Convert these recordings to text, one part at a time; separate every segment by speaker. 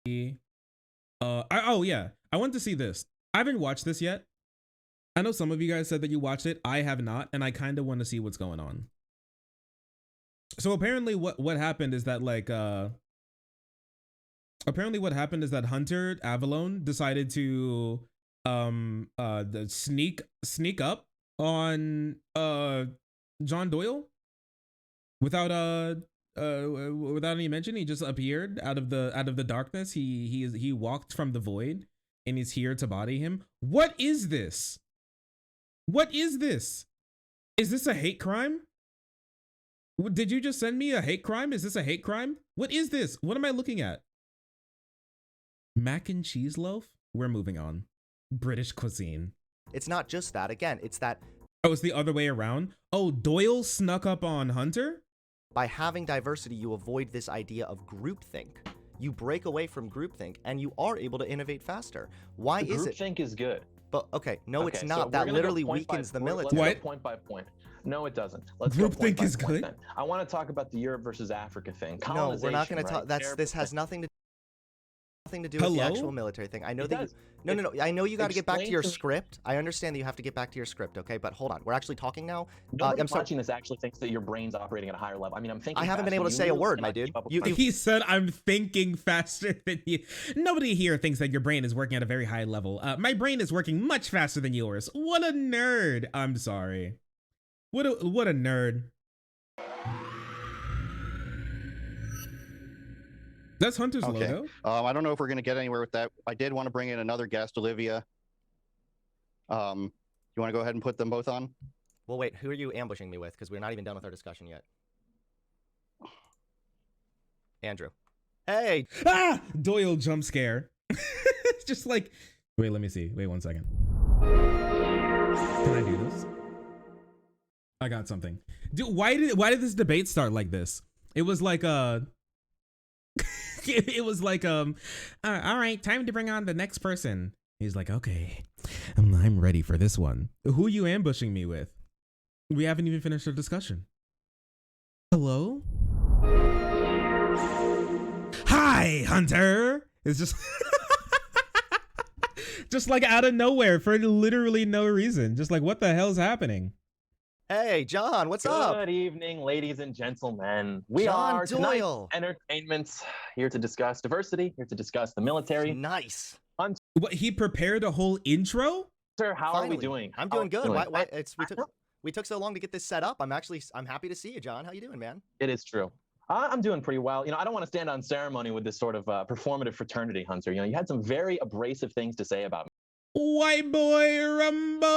Speaker 1: Oh yeah, I want to see this. I haven't watched this yet. I know some of you guys said that you watched it. I have not, and I kind of want to see what's going on. So apparently, what happened is that HunterAvallone decided to sneak up on John Doyle without without any mention. He just appeared out of the darkness. He walked from the void, and he's here to body him. What is this? What is this? Is this a hate crime? Did you just send me a hate crime? Is this a hate crime? What is this? What am I looking at? Mac and cheese loaf? We're moving on. British cuisine.
Speaker 2: It's not just that. Again, it's that.
Speaker 1: Oh, it's the other way around? Oh, Doyle snuck up on Hunter?
Speaker 2: By having diversity, you avoid this idea of groupthink. You break away from groupthink, and you are able to innovate faster. Why is it?
Speaker 3: Groupthink is good.
Speaker 2: But, okay, no,
Speaker 3: Okay,
Speaker 2: it's
Speaker 3: so
Speaker 2: not.
Speaker 3: we're
Speaker 2: That
Speaker 3: gonna
Speaker 2: literally
Speaker 3: go point by-
Speaker 2: weakens the
Speaker 3: let's
Speaker 2: military.
Speaker 3: go
Speaker 1: What?
Speaker 3: point by point. No, it doesn't. Let's go point
Speaker 1: Groupthink
Speaker 3: by
Speaker 1: is
Speaker 3: point
Speaker 1: good?
Speaker 3: then. I want to talk about the Europe versus Africa thing.
Speaker 2: No, we're not going to
Speaker 3: Colonization,
Speaker 2: talk.
Speaker 3: right?
Speaker 2: This has nothing to do with the actual military thing. I know
Speaker 3: It
Speaker 2: that
Speaker 3: does.
Speaker 2: no. I know you got to get back to
Speaker 3: Explain
Speaker 2: your
Speaker 3: to me-
Speaker 2: script. I understand that you have to get back to your script, okay? But hold on, we're actually talking now.
Speaker 3: Nobody
Speaker 2: I'm sorry.
Speaker 3: watching this actually thinks that your brain's operating at a higher level. I mean, I'm thinking.
Speaker 2: I haven't been able to
Speaker 3: faster
Speaker 2: say
Speaker 3: than
Speaker 2: a
Speaker 3: you
Speaker 2: word,
Speaker 3: and
Speaker 2: my
Speaker 3: I
Speaker 2: dude.
Speaker 3: keep up with
Speaker 2: You-
Speaker 3: my-
Speaker 1: He said, I'm thinking faster than you. Nobody here thinks that your brain is working at a very high level. My brain is working much faster than yours. What a nerd. I'm sorry. What a nerd. That's Hunter's
Speaker 4: Okay.
Speaker 1: logo.
Speaker 4: I don't know if we're going to get anywhere with that. I did want to bring in another guest, Olivia. You want to go ahead and put them both on?
Speaker 2: Well, wait. Who are you ambushing me with? Because we're not even done with our discussion yet. Andrew. Hey.
Speaker 1: Ah! Doyle jump scare. It's just like, wait, let me see. Wait 1 second. Can I do this? I got something. Dude, why did this debate start like this? It was like it was like all right, time to bring on the next person. He's like, okay, I'm ready for this one. Who are you ambushing me with? We haven't even finished our discussion. Hello? Hi, Hunter. It's just just like out of nowhere for literally no reason. Just like, what the hell's happening?
Speaker 2: Hey, John. What's up?
Speaker 3: Good evening, ladies and gentlemen. We
Speaker 2: John
Speaker 3: are
Speaker 2: Doyle.
Speaker 3: tonight's entertainment, here to discuss diversity, here to discuss the military.
Speaker 2: Nice.
Speaker 1: What, he prepared a whole intro?
Speaker 3: Sir, how are we
Speaker 2: Finally.
Speaker 3: doing?
Speaker 2: I'm
Speaker 3: How are
Speaker 2: doing
Speaker 3: we
Speaker 2: good.
Speaker 3: doing?
Speaker 2: Why we took so long to get this set up. I'm happy to see you, John. How you doing, man?
Speaker 3: It is true. I'm doing pretty well. You know, I don't want to stand on ceremony with this sort of performative fraternity, Hunter. You know, you had some very abrasive things to say about me.
Speaker 1: White boy rumble.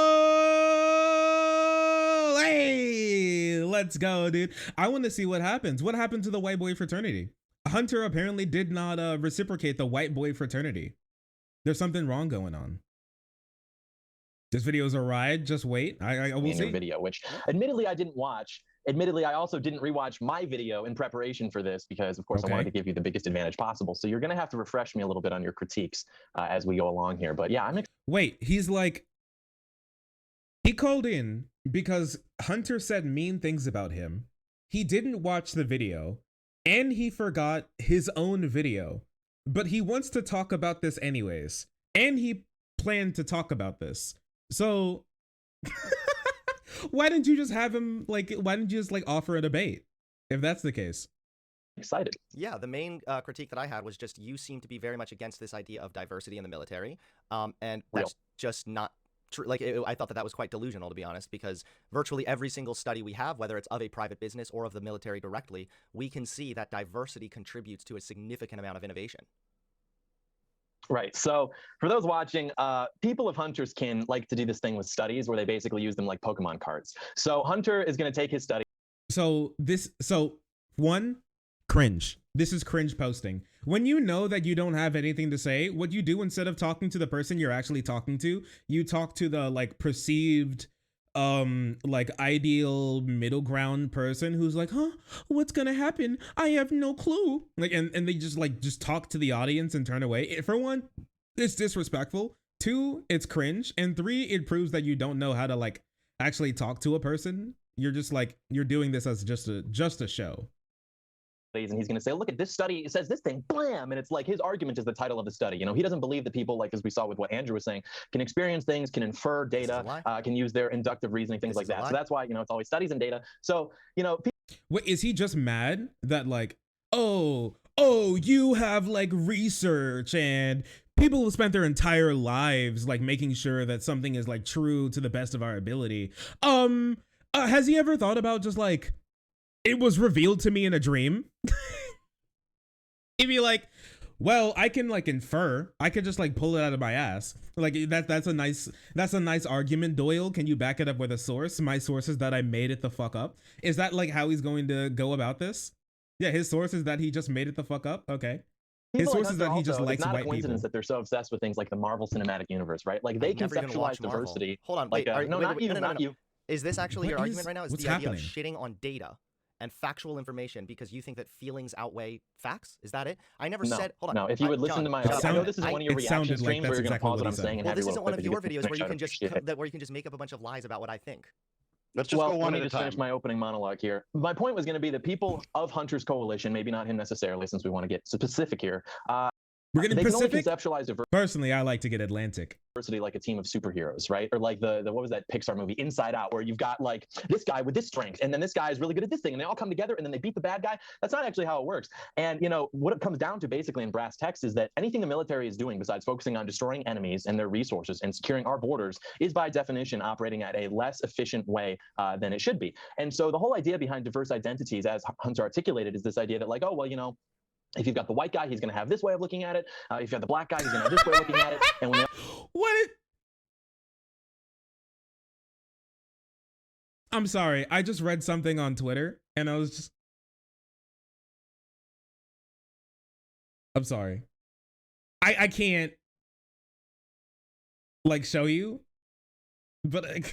Speaker 1: Hey, let's go, dude. I want to see what happens. What happened to the white boy fraternity? Hunter apparently did not reciprocate the white boy fraternity. There's something wrong going on. This video's a ride. Just wait. I will
Speaker 3: in your
Speaker 1: see.
Speaker 3: video, which admittedly I didn't watch. Admittedly, I also didn't rewatch my video in preparation for this because, of course, I wanted to give you the biggest advantage possible. So you're going to have to refresh me a little bit on your critiques as we go along here. But yeah, I'm excited.
Speaker 1: Wait, he's like, he called in because Hunter said mean things about him. He didn't watch the video and he forgot his own video, but he wants to talk about this anyways. And he planned to talk about this. So why didn't you just have him why didn't you just offer a debate if that's the case?
Speaker 3: Excited.
Speaker 2: Yeah, the main critique that I had was just you seem to be very much against this idea of diversity in the military, and that's just not true. I thought that was quite delusional, to be honest, because virtually every single study we have, whether it's of a private business or of the military directly, we can see that diversity contributes to a significant amount of innovation.
Speaker 3: Right. So for those watching, people of Hunter's kin like to do this thing with studies where they basically use them like Pokemon cards. So Hunter is going to take his study.
Speaker 1: So one, cringe. This is cringe posting. When you know that you don't have anything to say, what you do instead of talking to the person you're actually talking to, you talk to the perceived ideal middle ground person who's like, huh, what's gonna happen? I have no clue. And they just talk to the audience and turn away. For one, it's disrespectful. Two, it's cringe. And three, it proves that you don't know how to actually talk to a person. You're just you're doing this as just a show.
Speaker 3: and he's going to say, look at this study, it says this thing, blam, and it's like his argument is the title of the study. You know, he doesn't believe that people, like as we saw with what Andrew was saying, can experience things, can infer data, can use their inductive reasoning, things like that. So that's why, you know, it's always studies and data. So, you know,
Speaker 1: wait, is he just mad that like, oh, you have like research and people who spent their entire lives like making sure that something is like true to the best of our ability. Has he ever thought about just like, it was revealed to me in a dream? He'd be like, well, I can like infer. I could just like pull it out of my ass. Like that's a nice argument, Doyle. Can you back it up with a source? My source is that I made it the fuck up. Is that like how he's going to go about this? Yeah, his source is that he just made it the fuck up. Okay. His source is that he just likes white people. It's not a coincidence
Speaker 3: that they're so obsessed with things like the Marvel Cinematic Universe, right? Like they conceptualize diversity.
Speaker 2: Hold on,
Speaker 3: wait,
Speaker 2: like,
Speaker 3: not you.
Speaker 2: Is this actually your argument right now? Is
Speaker 1: what's
Speaker 2: the idea of
Speaker 1: happening?
Speaker 2: shitting on data and factual information because you think that feelings outweigh facts? Is that it? I never said. Hold on.
Speaker 3: No, if you would listen to my, I know this is one of your reaction streams where you're going to pause what I'm saying.
Speaker 2: Well, this isn't one of your videos where you can just make up a bunch of lies about what I think.
Speaker 4: Let's just go one at a time.
Speaker 3: Finish my opening monologue here. My point was going to be the people of Hunter's coalition, maybe not him necessarily, since we want to get specific here.
Speaker 1: We're getting Pacific.
Speaker 3: Conceptualize diversity.
Speaker 1: Personally, I like to get Atlantic.
Speaker 3: Like a team of superheroes, right? Or like the what was that Pixar movie, Inside Out, where you've got like this guy with this strength, and then this guy is really good at this thing, and they all come together, and then they beat the bad guy. That's not actually how it works. And you know what it comes down to, basically in brass tacks, is that anything the military is doing besides focusing on destroying enemies and their resources and securing our borders is by definition operating at a less efficient way than it should be. And so the whole idea behind diverse identities, as Hunter articulated, is this idea that like, oh well, you know, if you've got the white guy, he's going to have this way of looking at it. If you have the black guy, he's going to have this way of looking at it. And when
Speaker 1: what? I'm sorry. I just read something on Twitter and I was just. I'm sorry. I can't like show you, but like,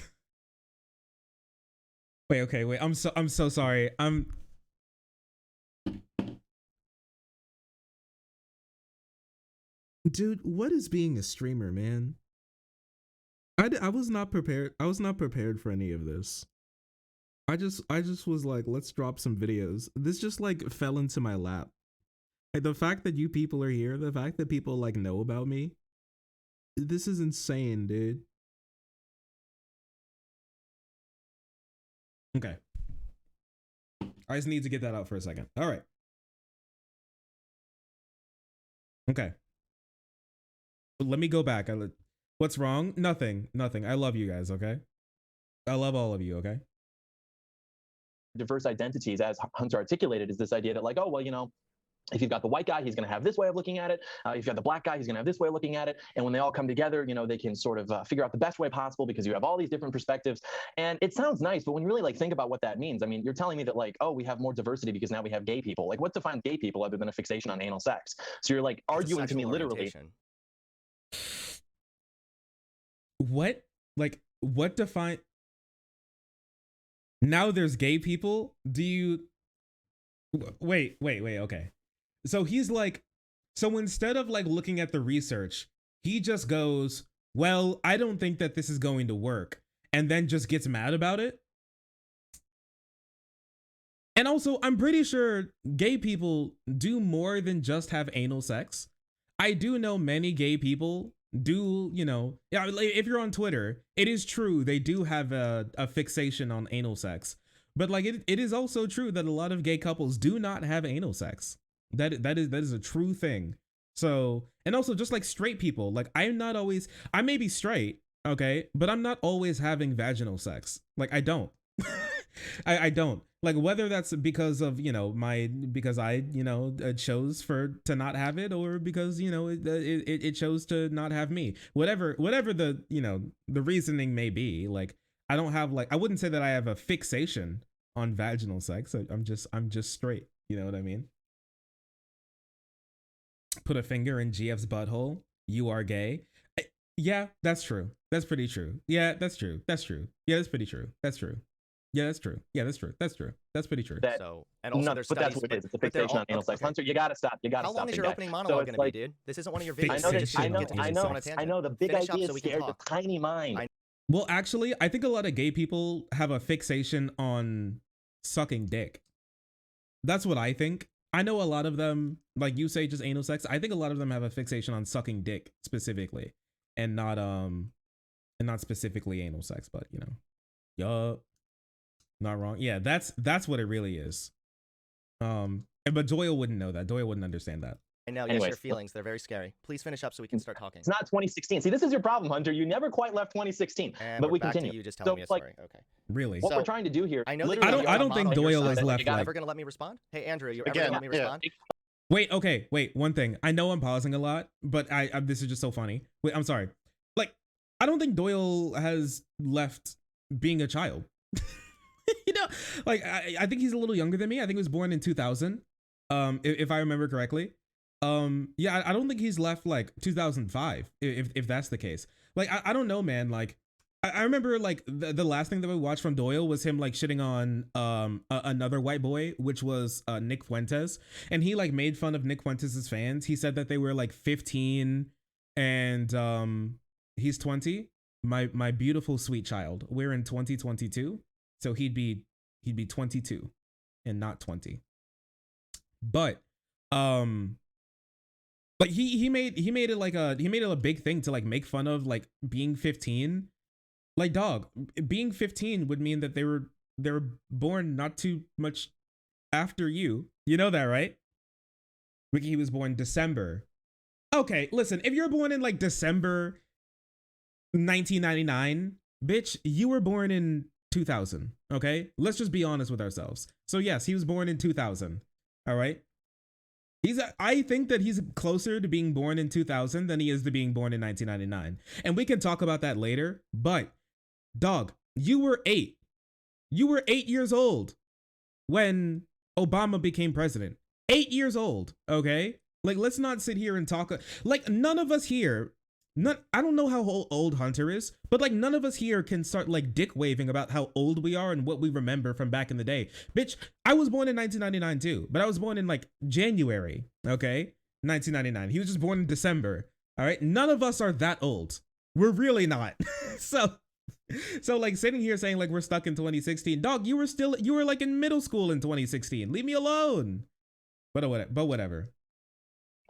Speaker 1: wait. I'm so sorry.
Speaker 5: Dude, what is being a streamer, man? I was not prepared. I was not prepared for any of this. I just was like, let's drop some videos. This just like fell into my lap. Like the fact that you people are here, the fact that people like know about me. This is insane, dude.
Speaker 1: Okay. I just need to get that out for a second. All right. Okay. Let me go back. What's wrong? Nothing. I love you guys, okay? I love all of you, okay?
Speaker 3: Diverse identities, as Hunter articulated, is this idea that like, oh, well, you know, if you've got the white guy, he's going to have this way of looking at it. If you've got the black guy, he's going to have this way of looking at it. And when they all come together, you know, they can sort of figure out the best way possible because you have all these different perspectives. And it sounds nice, but when you really like think about what that means, I mean, you're telling me that like, oh, we have more diversity because now we have gay people. Like, what defines gay people other than a fixation on anal sex? So you're like arguing to me literally.
Speaker 1: What? Like, what define? Now there's gay people? Do you? Wait, okay. So he's like, so instead of like looking at the research, he just goes, well, I don't think that this is going to work, and then just gets mad about it. And also, I'm pretty sure gay people do more than just have anal sex. I do know many gay people do, you know, yeah, if you're on Twitter, it is true they do have a fixation on anal sex. But like it is also true that a lot of gay couples do not have anal sex. That is a true thing. So, and also just like straight people, like I may be straight, okay, but I'm not always having vaginal sex. Like I don't. I don't. Like whether that's because of, you know, because I, you know, chose to not have it, or because, you know, it chose to not have me. Whatever the, you know, the reasoning may be, like I don't have like, I wouldn't say that I have a fixation on vaginal sex. I'm just straight. You know what I mean? Put a finger in GF's butthole. You are gay. Yeah, that's true. That's pretty true. Yeah, that's true. Yeah, that's pretty true. That's true. Yeah, that's true. Yeah, that's true. That's pretty true.
Speaker 2: So, and also there's studies.
Speaker 3: That's what it is. It's a fixation on anal sex. Hunter, you gotta stop.
Speaker 2: How long is your opening monologue going to be, dude? This isn't one of your videos.
Speaker 3: I know. The big idea is scared the tiny mind.
Speaker 1: Well, actually, I think a lot of gay people have a fixation on sucking dick. That's what I think. I know a lot of them, like you say, just anal sex. I think a lot of them have a fixation on sucking dick specifically, and not specifically anal sex, but you know, yup, not wrong. Yeah, that's what it really is. But Doyle wouldn't know that. Doyle wouldn't understand that.
Speaker 2: I know, yes,
Speaker 3: Anyways,
Speaker 2: your feelings, they're very scary. Please finish up so we can start talking.
Speaker 3: It's not 2016. See, this is your problem, Hunter. You never quite left 2016.
Speaker 2: And
Speaker 3: but
Speaker 2: we're
Speaker 3: we
Speaker 2: back
Speaker 3: continue.
Speaker 2: to you just telling me a story. Okay.
Speaker 1: Really?
Speaker 3: What
Speaker 2: So,
Speaker 3: we're trying to do here.
Speaker 2: I know that
Speaker 3: literally,
Speaker 1: I don't think Doyle is left
Speaker 2: You're
Speaker 1: like.
Speaker 2: ever gonna let me respond? Hey, Andrew, you're ever
Speaker 4: Again,
Speaker 2: gonna let me respond?
Speaker 1: Wait. One thing. I know I'm pausing a lot, but I this is just so funny. Wait, I'm sorry. Like, I don't think Doyle has left being a child. You know, like I think he's a little younger than me. I think he was born in 2000. If I remember correctly. Yeah, I don't think he's left like 2005. If that's the case. Like, I don't know, man. Like, I remember like the last thing that we watched from Doyle was him like shitting on another white boy, which was Nick Fuentes, and he like made fun of Nick Fuentes' fans. He said that they were like 15 and he's 20. My beautiful sweet child. We're in 2022, so he'd be 22 and not 20. But like he made it like he made it a big thing to like make fun of like being 15. Like, dog, being 15 would mean that they were born not too much after you. You know that, right? Ricky was born December. Okay, listen, if you're born in like December 1999, bitch, you were born in 2000. Okay, let's just be honest with ourselves. So yes, he was born in 2000. All right. I think that he's closer to being born in 2000 than he is to being born in 1999. And we can talk about that later, but dog, you were 8. You were 8 years old when Obama became president. 8 years old, okay? Like, let's not sit here and talk. Like, none of us here, I don't know how old Hunter is, but like none of us here can start like dick waving about how old we are and what we remember from back in the day. Bitch, I was born in 1999 too, but I was born in like January, okay? 1999. He was just born in December, all right? None of us are that old. We're really not. So like sitting here saying like we're stuck in 2016, dog, you were like in middle school in 2016. Leave me alone. But whatever.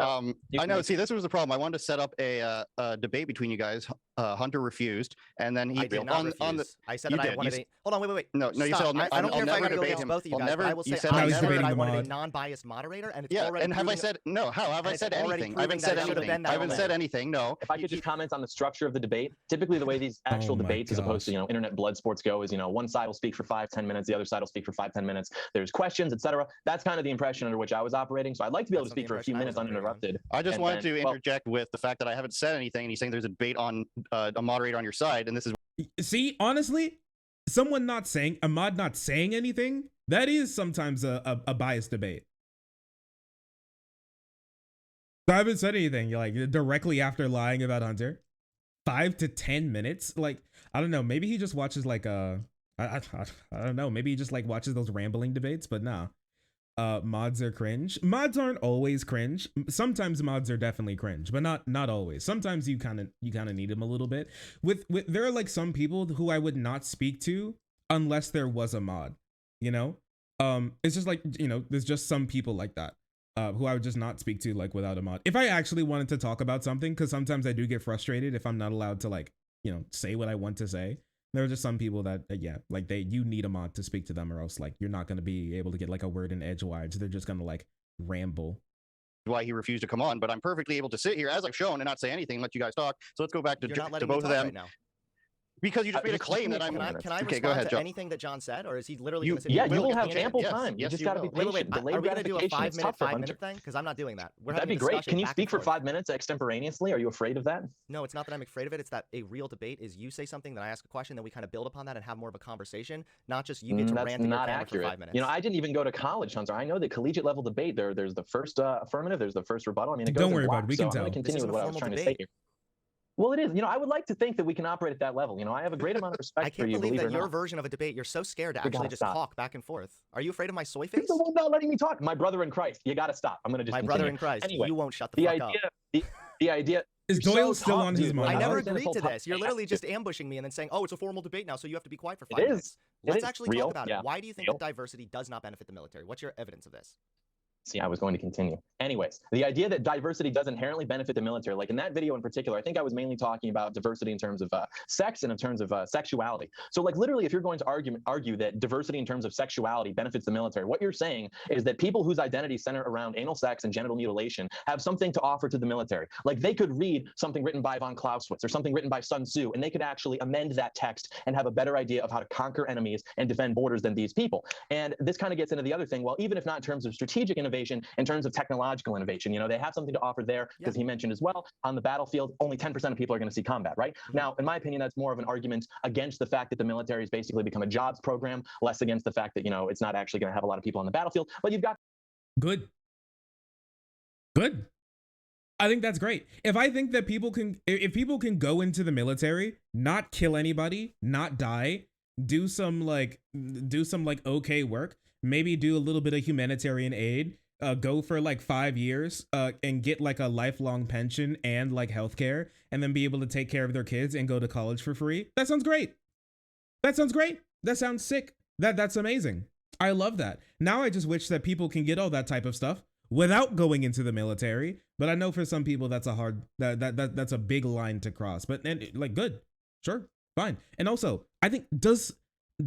Speaker 4: I know. See, this was the problem. I wanted to set up a debate between you guys. Hunter refused, and then he
Speaker 2: I did not refuse. I said that I wanted a... Hold on, wait.
Speaker 4: No, you
Speaker 2: Stop.
Speaker 4: said
Speaker 2: I don't care if I
Speaker 4: never
Speaker 2: go
Speaker 4: debate
Speaker 2: against
Speaker 4: him.
Speaker 2: both of you guys.
Speaker 4: Never,
Speaker 2: I will say
Speaker 4: said
Speaker 2: I
Speaker 1: he's
Speaker 2: said that
Speaker 1: debating
Speaker 2: I
Speaker 1: the
Speaker 2: wanted a
Speaker 1: mod.
Speaker 2: non-biased moderator, and it's
Speaker 4: yeah.
Speaker 2: already
Speaker 4: And have I
Speaker 2: proven
Speaker 4: said no? How have I
Speaker 2: and
Speaker 4: said
Speaker 2: it's already
Speaker 4: anything? I haven't
Speaker 2: proven
Speaker 4: said
Speaker 2: that it should have
Speaker 4: anything.
Speaker 2: been
Speaker 4: I
Speaker 2: that
Speaker 4: haven't
Speaker 2: way.
Speaker 4: said anything. No.
Speaker 3: If I could just comment on the structure of the debate, typically the way these actual
Speaker 1: my
Speaker 3: debates, as opposed to
Speaker 1: gosh.
Speaker 3: internet blood sports go, is one side will speak for 5-10 minutes, the other side will speak for 5-10 minutes. There's questions, etc. That's kind of the impression under which I was operating. So I'd like to be able to
Speaker 2: That's not the
Speaker 3: speak for a few
Speaker 2: impression I was
Speaker 3: minutes
Speaker 2: operating on.
Speaker 3: uninterrupted.
Speaker 4: I just
Speaker 3: And
Speaker 4: wanted
Speaker 3: then-
Speaker 4: to interject with the fact that I haven't said anything, and he's saying there's a debate on a moderator on your side, and this is
Speaker 1: See, honestly, someone not saying, a mod not saying anything, that is sometimes a biased debate. I haven't said anything like directly after lying about Hunter. 5 to 10 minutes, like I don't know. Maybe he just watches like I don't know. Maybe he just like watches those rambling debates. But nah, mods are cringe. Mods aren't always cringe. Sometimes mods are definitely cringe, but not always. Sometimes you kind of need them a little bit. With there are like some people who I would not speak to unless there was a mod. You know, it's just like there's just some people like that. Who I would just not speak to like without a mod. If I actually wanted to talk about something, because sometimes I do get frustrated if I'm not allowed to like, say what I want to say. There are just some people that, yeah, like you need a mod to speak to them, or else like you're not going to be able to get like a word in edgewise. They're just going to like ramble.
Speaker 4: why he refused to come on. But I'm perfectly able to sit here as I've shown and not say anything, let you guys talk. So let's go back to,
Speaker 2: You're not
Speaker 4: to
Speaker 2: letting me
Speaker 4: both of
Speaker 2: talk
Speaker 4: them.
Speaker 2: right now.
Speaker 4: Because you just made a claim that I'm.
Speaker 2: Can I
Speaker 4: okay,
Speaker 2: respond
Speaker 4: go ahead,
Speaker 2: to
Speaker 4: Joe.
Speaker 2: anything that John said, or is he literally
Speaker 4: You-
Speaker 2: going to say?
Speaker 3: Yeah, you
Speaker 4: will
Speaker 3: will have
Speaker 4: continue.
Speaker 3: ample
Speaker 4: Yes,
Speaker 3: time. You
Speaker 4: yes,
Speaker 3: just
Speaker 4: you
Speaker 3: got to be
Speaker 4: will.
Speaker 3: patient.
Speaker 2: Are we
Speaker 3: Delayed
Speaker 2: going to do a
Speaker 3: gratification. It's
Speaker 2: 5-minute,
Speaker 3: tougher,
Speaker 2: 5-minute
Speaker 3: Hunter.
Speaker 2: thing? Because I'm not doing that. We're
Speaker 3: That'd
Speaker 2: having
Speaker 3: be
Speaker 2: a
Speaker 3: great.
Speaker 2: discussion
Speaker 3: Can you
Speaker 2: back
Speaker 3: speak
Speaker 2: and
Speaker 3: for
Speaker 2: forth.
Speaker 3: 5 minutes extemporaneously? Are you afraid of that?
Speaker 2: No, it's not that I'm afraid of it. It's that a real debate is you say something, then I ask a question, then we kind of build upon that and have more of a conversation, not just you get to
Speaker 3: That's
Speaker 2: rant in your
Speaker 3: not
Speaker 2: camera
Speaker 3: accurate.
Speaker 2: for 5 minutes.
Speaker 3: I didn't even go to college, Hunter. I know that collegiate level debate, there's the first affirmative, there's the first rebuttal. I mean, it goes
Speaker 1: Don't
Speaker 3: in
Speaker 1: worry about it.
Speaker 3: blocks.
Speaker 1: We can
Speaker 3: So I'm
Speaker 1: tell.
Speaker 3: going to
Speaker 2: This
Speaker 3: continue
Speaker 2: isn't
Speaker 3: with
Speaker 2: a
Speaker 3: what I was
Speaker 2: formal
Speaker 3: trying to say
Speaker 2: debate.
Speaker 3: here. Well, it is. I would like to think that we can operate at that level. I have a great amount of respect
Speaker 2: I
Speaker 3: for
Speaker 2: can't
Speaker 3: you,
Speaker 2: believe
Speaker 3: believe it
Speaker 2: that
Speaker 3: or
Speaker 2: your
Speaker 3: not.
Speaker 2: version of a debate, you're so scared to
Speaker 3: You
Speaker 2: actually
Speaker 3: gotta
Speaker 2: just
Speaker 3: stop.
Speaker 2: talk back and forth. Are you afraid of my soy
Speaker 3: You're
Speaker 2: face?
Speaker 3: the one not letting me talk. My brother in Christ. You got to stop. I'm going to just
Speaker 2: My
Speaker 3: continue.
Speaker 2: brother in Christ.
Speaker 3: Anyway,
Speaker 2: You won't shut the
Speaker 3: the
Speaker 2: fuck up.
Speaker 3: idea, the idea.
Speaker 1: Is
Speaker 3: You're
Speaker 1: Doyle
Speaker 3: so
Speaker 1: still
Speaker 3: tough,
Speaker 1: on his
Speaker 3: dude.
Speaker 1: mod?
Speaker 2: I never
Speaker 3: understand
Speaker 2: agreed
Speaker 3: this
Speaker 2: to
Speaker 3: whole
Speaker 2: this. You're literally just ambushing me and then saying, oh, it's a formal debate now, so you have to be quiet for 5
Speaker 3: It is.
Speaker 2: minutes.
Speaker 3: It
Speaker 2: Let's
Speaker 3: is
Speaker 2: actually
Speaker 3: real.
Speaker 2: talk about
Speaker 3: Yeah.
Speaker 2: it. Why do you think
Speaker 3: Real.
Speaker 2: that diversity does not benefit the military? What's your evidence of this?
Speaker 3: See, I was going to continue. Anyways, the idea that diversity does inherently benefit the military, like in that video in particular, I think I was mainly talking about diversity in terms of sex and in terms of sexuality. So like literally, if you're going to argue that diversity in terms of sexuality benefits the military, what you're saying is that people whose identities center around anal sex and genital mutilation have something to offer to the military. Like they could read something written by von Clausewitz or something written by Sun Tzu, and they could actually amend that text and have a better idea of how to conquer enemies and defend borders than these people. And this kind of gets into the other thing. Well, even if not in terms of strategic innovation, in terms of technological innovation, you know, they have something to offer there, because he mentioned as well, on the battlefield, only 10% of people are going to see combat, right? Now, in my opinion, that's more of an argument against the fact that the military has basically become a jobs program, less against the fact that, you know, it's not actually going to have a lot of people on the battlefield. But you've got
Speaker 1: Good. I think that's great. If I think that if people can go into the military, not kill anybody, not die, do some like okay work, maybe do a little bit of humanitarian aid, go for like 5 years, and get like a lifelong pension and like healthcare, and then be able to take care of their kids and go to college for free. That sounds great. That sounds sick. That's amazing. I love that. Now I just wish that people can get all that type of stuff without going into the military. But I know for some people that's a hard that's a big line to cross. But like good, sure, fine. And also, I think does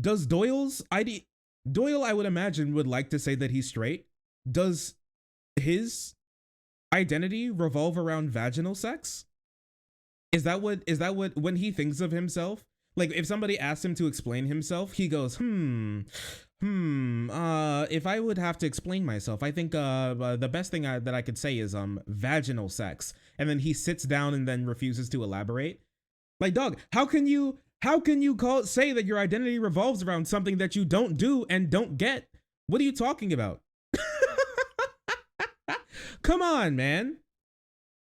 Speaker 1: Doyle's ID Doyle, I would imagine, would like to say that he's straight. Does his identity revolve around vaginal sex? Is that what when he thinks of himself? Like if somebody asks him to explain himself, he goes, if I would have to explain myself, I think the best thing that I could say is vaginal sex. And then he sits down and then refuses to elaborate. Like, dog, how can you say that your identity revolves around something that you don't do and don't get? What are you talking about? Come on, man.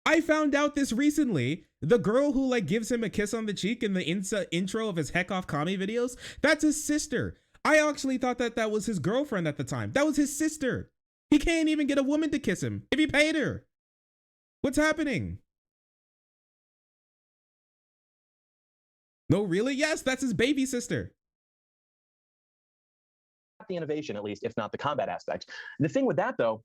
Speaker 1: I found out this recently. The girl who like gives him a kiss on the cheek in the intro of his Heck Off Kami videos, that's his sister. I actually thought that was his girlfriend at the time. That was his sister. He can't even get a woman to kiss him if he paid her. What's happening? No, really? Yes, that's his baby sister.
Speaker 3: The innovation, at least, if not the combat aspect. The thing with that, though,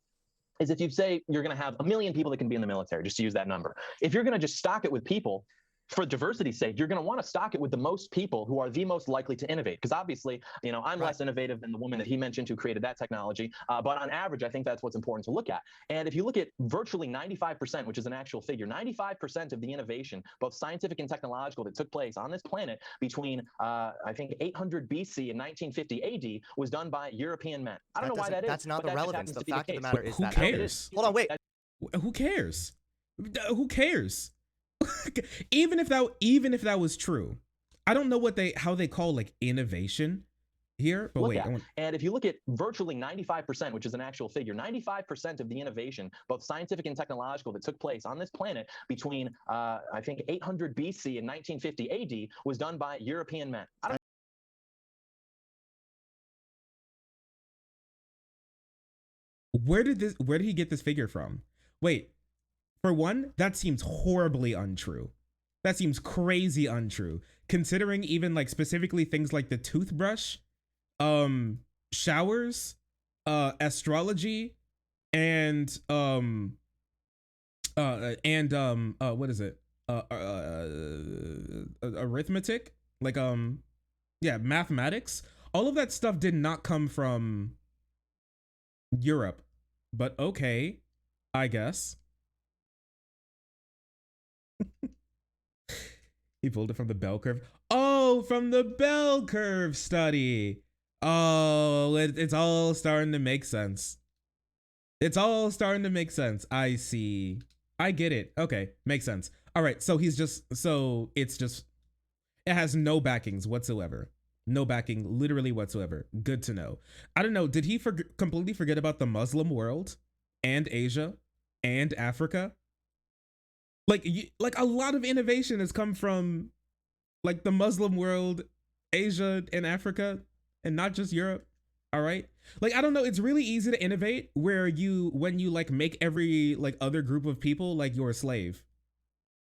Speaker 3: is if you say you're going to have 1 million people that can be in the military, just to use that number, if you're going to just stock it with people, for diversity's sake, you're going to want to stock it with the most people who are the most likely to innovate. Because obviously, you know, I'm less innovative than the woman that he mentioned who created that technology. But on average, I think that's what's important to look at. And if you look at virtually 95%, which is an actual figure, 95% of the innovation, both scientific and technological, that took place on this planet between, I think, 800 BC and 1950 AD was done by European men. I don't know why that is.
Speaker 2: That's not the relevance. The fact of the matter is
Speaker 1: who
Speaker 2: that.
Speaker 1: Cares?
Speaker 2: Hold on, wait.
Speaker 1: Who cares? Who cares? even if that was true, I don't know how they call like innovation here. But wait,
Speaker 3: and if you look at virtually 95%, which is an actual figure, 95% of the innovation, both scientific and technological, that took place on this planet between I think 800 BC and 1950 AD was done by European men.
Speaker 1: Where did he get this figure from? Wait. For one, that seems horribly untrue. That seems crazy untrue, considering even like specifically things like the toothbrush, showers, astrology, and what is it? Arithmetic, like mathematics. All of that stuff did not come from Europe, but okay, I guess. He pulled it from the bell curve. Oh, from the bell curve study. Oh, it's all starting to make sense. It's all starting to make sense. I see. I get it. Okay, makes sense. All right, so it has no backings whatsoever. No backing, literally whatsoever. Good to know. I don't know, did he completely forget about the Muslim world and Asia and Africa? Like a lot of innovation has come from like the Muslim world, Asia and Africa, and not just Europe. All right. Like, I don't know. It's really easy to innovate when you like make every like other group of people like your slave.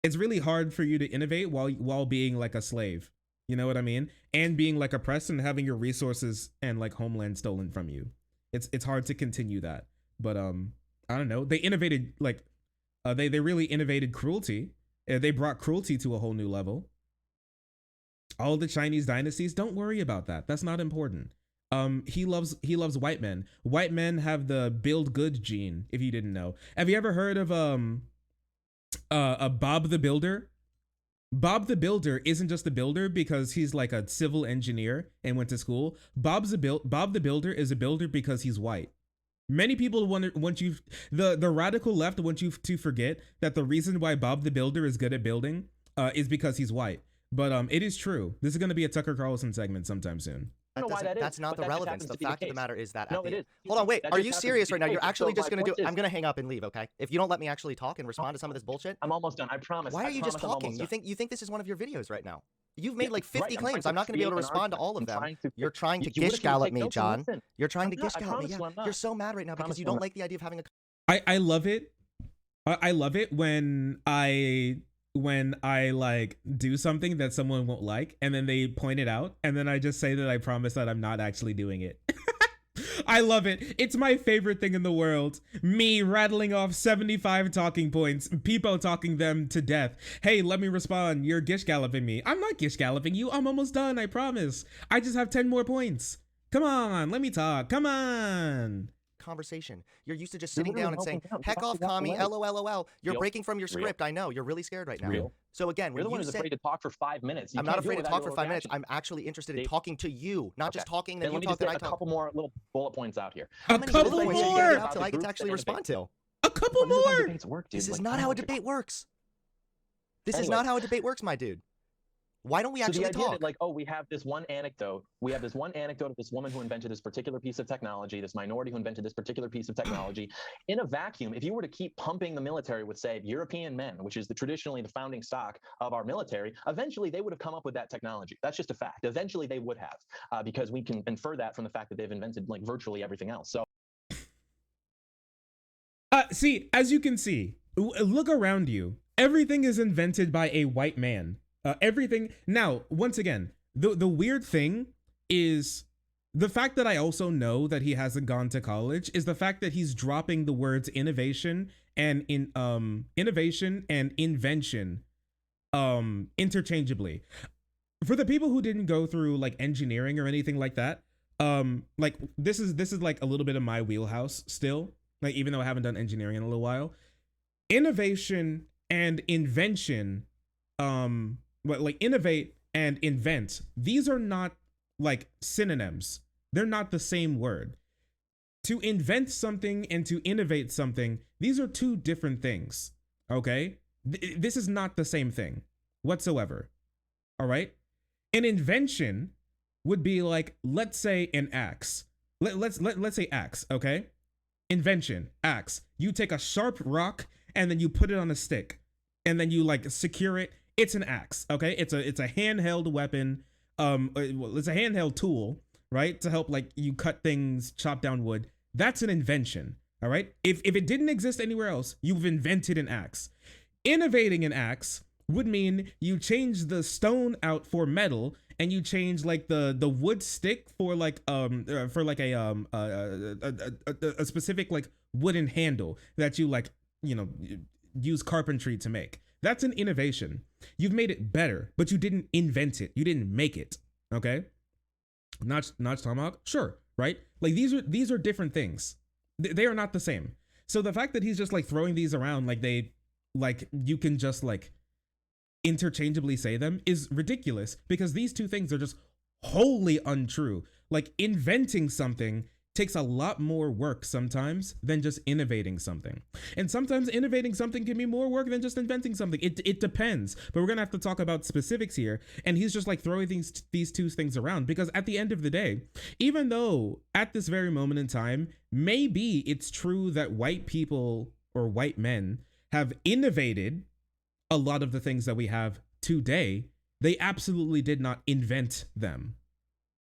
Speaker 1: It's really hard for you to innovate while being like a slave. You know what I mean? And being like oppressed and having your resources and like homeland stolen from you. It's hard to continue that. but I don't know. They innovated like they really innovated cruelty. They brought cruelty to a whole new level. All the Chinese dynasties, don't worry about that. That's not important. He loves white men. White men have the build good gene, if you didn't know. Have you ever heard of Bob the Builder? Bob the Builder isn't just a builder because he's like a civil engineer and went to school. Bob the Builder is a builder because he's white. Many people want you, the radical left want you to forget that the reason why Bob the Builder is good at building is because he's white. But it is true. This is going to be a Tucker Carlson segment sometime soon.
Speaker 2: That's not the relevance. The fact of the matter is that.
Speaker 3: No, it is.
Speaker 2: Hold on, wait. Are you serious right now? You're actually just going to do. I'm going to hang up and leave, okay? If you don't let me actually talk and respond to some of this bullshit.
Speaker 3: I'm almost done. I promise.
Speaker 2: Why are you just talking? You think this is one of your videos right now? You've made like 50 claims. I'm not going to be able to respond to all of them. You're trying to gish gallop me, John. You're trying to gish gallop me. Yeah. You're so mad right now because you don't like the idea of having a.
Speaker 1: I love it. I love it when I like do something that someone won't like and then they point it out and then I just say that I promise that I'm not actually doing it. I love it. It's my favorite thing in the world. Me rattling off 75 talking points, people talking them to death. Hey, let me respond. You're gish galloping me. I'm not gish galloping you. I'm almost done. I promise. I just have 10 more points. Come on. Let me talk. Come on.
Speaker 2: Conversation. You're used to just sitting down and saying, heck off, commie, LOL. You're breaking from your script. I know. You're really scared right now. So again,
Speaker 3: you're the one who's afraid to talk for 5 minutes.
Speaker 2: I'm not afraid to talk for 5 minutes. I'm actually interested in talking to you, not just talking. Then you talk, then I talk.
Speaker 3: A couple more little bullet points out here.
Speaker 1: A couple more
Speaker 2: until I get to actually respond to.
Speaker 1: A couple more.
Speaker 2: This is not how a debate works. This is not how a debate works, my dude. Why don't we actually talk?
Speaker 3: That, like, oh, we have this one anecdote. We have this one anecdote of this woman who invented this particular piece of technology, this minority who invented this particular piece of technology. In a vacuum, if you were to keep pumping the military with, say, European men, which is traditionally the founding stock of our military, eventually they would have come up with that technology. That's just a fact. Eventually they would have, because we can infer that from the fact that they've invented like virtually everything else. So,
Speaker 1: see, as you can see, look around you. Everything is invented by a white man. Everything. Now, once again, the weird thing is the fact that I also know that he hasn't gone to college is the fact that he's dropping the words innovation and invention interchangeably. For the people who didn't go through like engineering or anything like that, like this is like a little bit of my wheelhouse still, like even though I haven't done engineering in a little while. Innovation and invention, but like innovate and invent, these are not like synonyms. They're not the same word. To invent something and to innovate something, these are two different things. Okay? This is not the same thing whatsoever. All right? An invention would be like, let's say an axe. Let's say axe, okay? Invention, axe. You take a sharp rock and then you put it on a stick and then you like secure it. It's an axe, okay? It's a handheld weapon. It's a handheld tool, right? To help like you cut things, chop down wood. That's an invention, all right? If it didn't exist anywhere else, you've invented an axe. Innovating an axe would mean you change the stone out for metal and you change like the wood stick for like a specific like wooden handle that you like, you know, use carpentry to make. That's an innovation. You've made it better, but you didn't invent it. You didn't make it. Okay. Notch tomahawk, sure, right? Like these are different things. They are not the same. So the fact that he's just like throwing these around like you can just like interchangeably say them is ridiculous because these two things are just wholly untrue. Like inventing something takes a lot more work sometimes than just innovating something. And sometimes innovating something can be more work than just inventing something. It depends, but we're gonna have to talk about specifics here. And he's just like throwing these two things around because at the end of the day, even though at this very moment in time, maybe it's true that white people or white men have innovated a lot of the things that we have today, they absolutely did not invent them.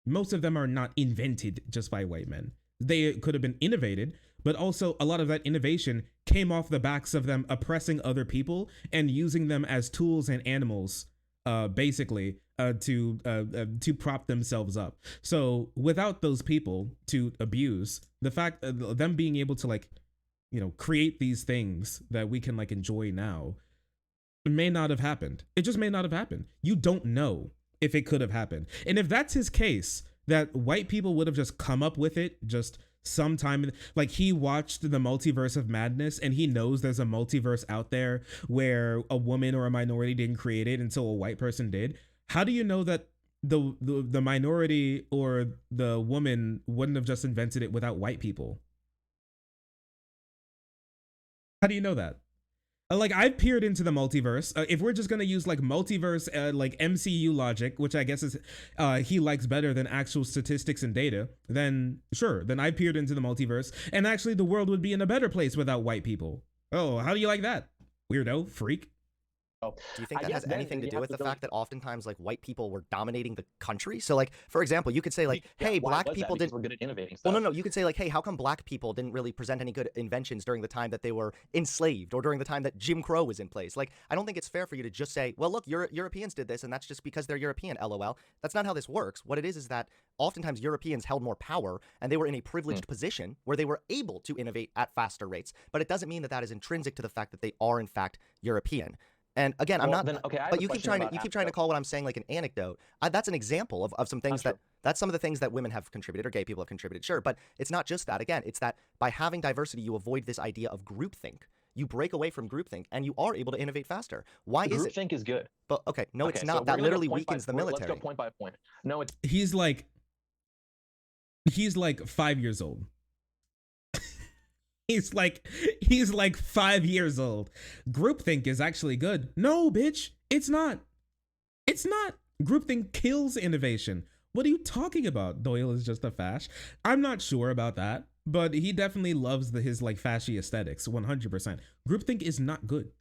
Speaker 1: Most of them are not invented just by white men. They could have been innovated, but also a lot of that innovation came off the backs of them oppressing other people and using them as tools and animals basically to prop themselves up. So without those people to abuse, the fact them being able to like, you know, create these things that we can like enjoy now may not have happened. It just may not have happened. You don't know if it could have happened. And if that's his case, that white people would have just come up with it just sometime, like he watched the Multiverse of Madness and he knows there's a multiverse out there where a woman or a minority didn't create it until a white person did. How do you know that the minority or the woman wouldn't have just invented it without white people? How do you know that? Like, I've peered into the multiverse. If we're just gonna use like multiverse, like MCU logic, which I guess is he likes better than actual statistics and data, then sure. Then I peered into the multiverse, and actually the world would be in a better place without white people. Oh, how do you like that, weirdo freak?
Speaker 2: Do you think that has anything to do with the fact that oftentimes like white people were dominating the country? So like, for example, you could say like, hey, black people didn't.
Speaker 3: We're good at innovating stuff.
Speaker 2: Well, no. You could say like, hey, how come black people didn't really present any good inventions during the time that they were enslaved or during the time that Jim Crow was in place? Like, I don't think it's fair for you to just say, well, look, Europeans did this, and that's just because they're European. LOL. That's not how this works. What it is that oftentimes Europeans held more power, and they were in a privileged position where they were able to innovate at faster rates. But it doesn't mean that that is intrinsic to the fact that they are in fact European. And again, I'm not. But you keep trying to call what I'm saying like an anecdote. That's an example of some things that's some of the things that women have contributed or gay people have contributed. Sure, but it's not just that. Again, it's that by having diversity, you avoid this idea of groupthink. You break away from groupthink, and you are able to innovate faster. Why is it?
Speaker 3: Groupthink is good.
Speaker 2: But okay, no, it's not. That literally weakens the military.
Speaker 3: Let's go point by point. No, it's
Speaker 1: He's like 5 years old. He's like 5 years old. Groupthink is actually good. No, bitch, it's not. It's not. Groupthink kills innovation. What are you talking about? Doyle is just a fash. I'm not sure about that, but he definitely loves his like fashy aesthetics. 100%. Groupthink is not good.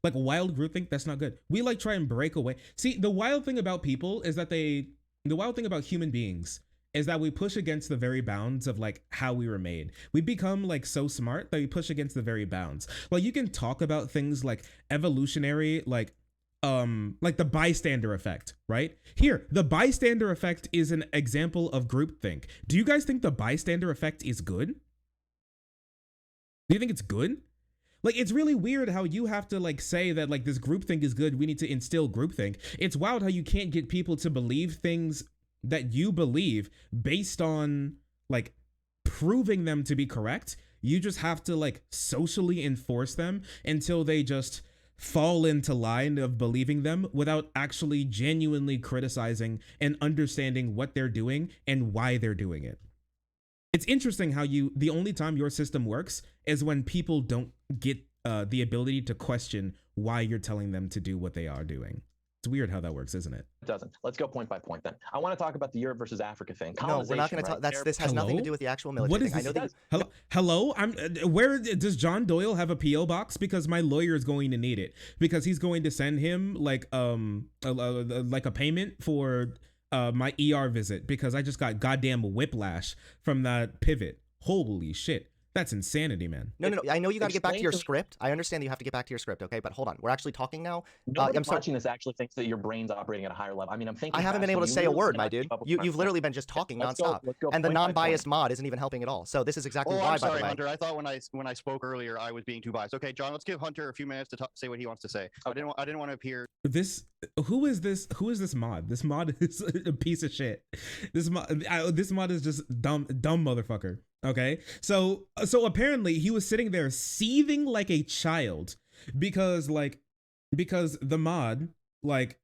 Speaker 1: Like wild groupthink, that's not good. We like try and break away. See, the wild thing about people is that the wild thing about human beings is that we push against the very bounds of like how we were made. We become like so smart that we push against the very bounds. Like you can talk about things like evolutionary, like the bystander effect, right? Here, the bystander effect is an example of groupthink. Do you guys think the bystander effect is good? Do you think it's good? Like, it's really weird how you have to like say that like this groupthink is good. We need to instill groupthink. It's wild how you can't get people to believe things that you believe based on like proving them to be correct. You just have to like socially enforce them until they just fall into line of believing them without actually genuinely criticizing and understanding what they're doing and why they're doing it. It's interesting how the only time your system works is when people don't get the ability to question why you're telling them to do what they are doing. It's weird how that works, isn't it?
Speaker 3: It doesn't. Let's go point by point then. I want to talk about the Europe versus Africa thing.
Speaker 2: No, we're not going to talk. This has nothing to do with the actual military thing. I know that.
Speaker 1: Hello. Where does John Doyle have a PO box? Because my lawyer is going to need it because he's going to send him like a payment for my ER visit because I just got goddamn whiplash from that pivot. Holy shit. That's insanity, man.
Speaker 2: No. I know you got to get back to your script. I understand that you have to get back to your script, okay? But hold on. We're actually talking now.
Speaker 3: Nobody watching this actually thinks that your brain's operating at a higher level. I mean, I'm thinking.
Speaker 2: I haven't been able to say a word, my dude. You've literally been just talking nonstop. And the non-biased mod isn't even helping at all. So this is exactly why,
Speaker 4: I'm sorry,
Speaker 2: by the way.
Speaker 4: Hunter. I thought when I spoke earlier, I was being too biased. Okay, John, let's give Hunter a few minutes to say what he wants to say. I didn't want to appear.
Speaker 1: Who is this mod? This mod is a piece of shit. This mod is just dumb motherfucker. Okay, so apparently he was sitting there seething like a child because the mod like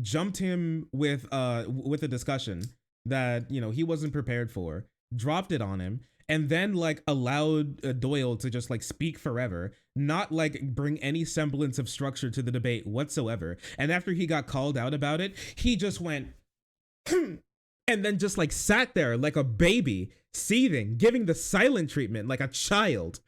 Speaker 1: jumped him with a discussion that, you know, he wasn't prepared for, dropped it on him, and then like allowed Doyle to just like speak forever, not like bring any semblance of structure to the debate whatsoever. And after he got called out about it, he just went and then just like sat there like a baby, seething, giving the silent treatment like a child,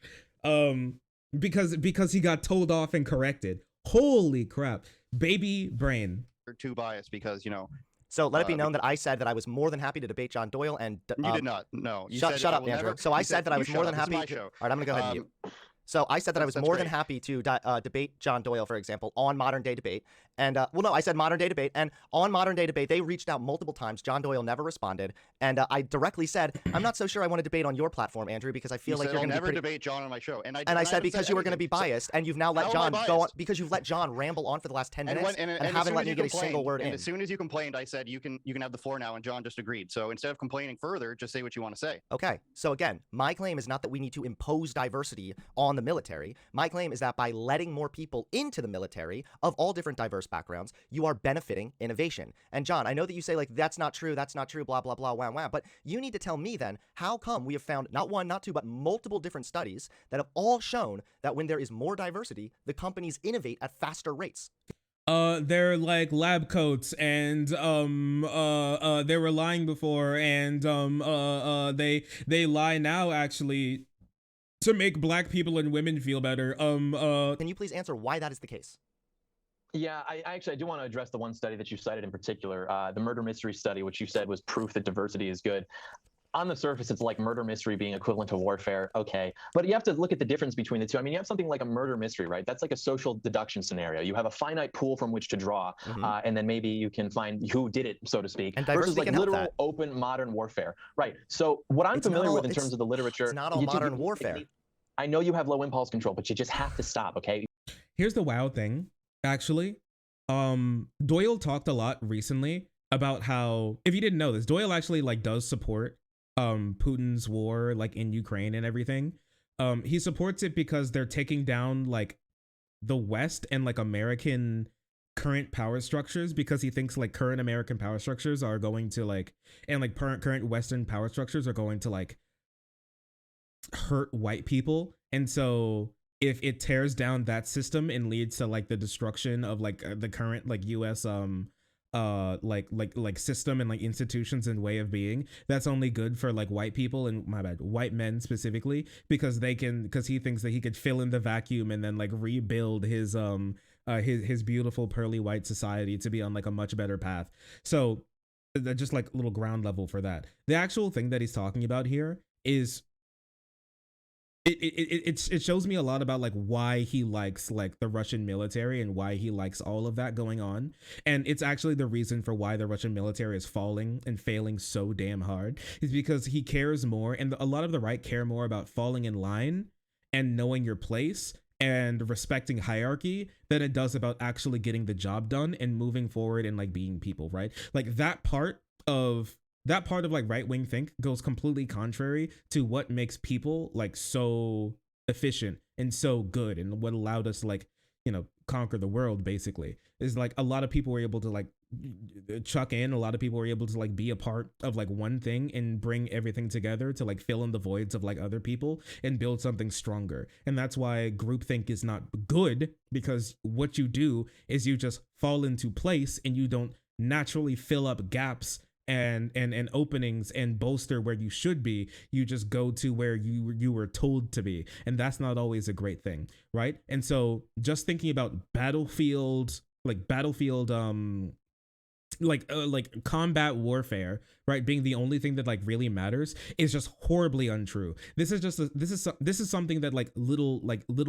Speaker 1: because he got told off and corrected. Holy crap, baby brain.
Speaker 4: You're too biased because, you know.
Speaker 2: So let it be known that I said that I was more than happy to debate John Doyle, and
Speaker 4: you did not. No, you
Speaker 2: shut up, Andrew. So I said that I was more than happy.
Speaker 4: All right,
Speaker 2: I'm gonna go ahead and mute. So I said that I was
Speaker 4: That's
Speaker 2: more than
Speaker 4: great.
Speaker 2: happy to debate John Doyle, for example, on Modern Day Debate. And well, no, I said Modern Day Debate. And on Modern Day Debate, they reached out multiple times. John Doyle never responded. And I directly said, I'm not so sure I want to debate on your platform, Andrew, because I feel like you're going to
Speaker 4: never debate John on my show. And
Speaker 2: I said because you were going to be biased, and you've now let John go on because you've let John ramble on for the last 10 minutes and haven't let me get a single word in.
Speaker 4: As soon as you complained, I said you can have the floor now, and John just agreed. So instead of complaining further, just say what you want to say.
Speaker 2: Okay. So again, my claim is not that we need to impose diversity on the military. My claim is that by letting more people into the military of all different diverse backgrounds, you are benefiting innovation. And John, I know that you say like, that's not true, blah, blah, blah, wah, wah. But you need to tell me then, how come we have found not one, not two, but multiple different studies that have all shown that when there is more diversity, the companies innovate at faster rates?
Speaker 1: They're like lab coats, and they were lying before, and they lie now actually to make black people and women feel better.
Speaker 2: Can you please answer why that is the case?
Speaker 3: Yeah, I do want to address the one study that you cited in particular, the murder mystery study, which you said was proof that diversity is good. On the surface, it's like murder mystery being equivalent to warfare. Okay. But you have to look at the difference between the two. I mean, you have something like a murder mystery, right? That's like a social deduction scenario. You have a finite pool from which to draw, and then maybe you can find who did it, so to speak,
Speaker 2: and
Speaker 3: versus like literal,
Speaker 2: that.
Speaker 3: open, modern warfare. Right. So what I'm familiar with in terms of the literature.
Speaker 2: It's not all modern warfare.
Speaker 3: I know you have low impulse control, but you just have to stop, okay?
Speaker 1: Here's the wild thing, actually. Doyle talked a lot recently about how, if you didn't know this, Doyle actually like does support Putin's war like in Ukraine and everything. He supports it because they're taking down like the West and like American current power structures, because he thinks like current American power structures are going to like, and like current Western power structures are going to like hurt white people. And so if it tears down that system and leads to like the destruction of like the current like US like system and like institutions and way of being, that's only good for like white people, and white men specifically, because he thinks that he could fill in the vacuum and then like rebuild his beautiful pearly white society to be on like a much better path. So just like a little ground level for that. The actual thing that he's talking about here is it shows me a lot about like why he likes like the Russian military and why he likes all of that going on. And it's actually the reason for why the Russian military is falling and failing so damn hard, is because he cares more, and a lot of the right care more about falling in line and knowing your place and respecting hierarchy than it does about actually getting the job done and moving forward and like being people, right? Like that part of like right-wing think goes completely contrary to what makes people like so efficient and so good, and what allowed us to like, you know, conquer the world basically, is like a lot of people were able to like chuck in, a lot of people were able to like be a part of like one thing and bring everything together to like fill in the voids of like other people and build something stronger. And that's why groupthink is not good, because what you do is you just fall into place and you don't naturally fill up gaps and openings and bolster where you should be. You just go to where you were told to be, and that's not always a great thing, right? And so just thinking about battlefield like combat warfare, right, being the only thing that like really matters is just horribly untrue. This is something that like little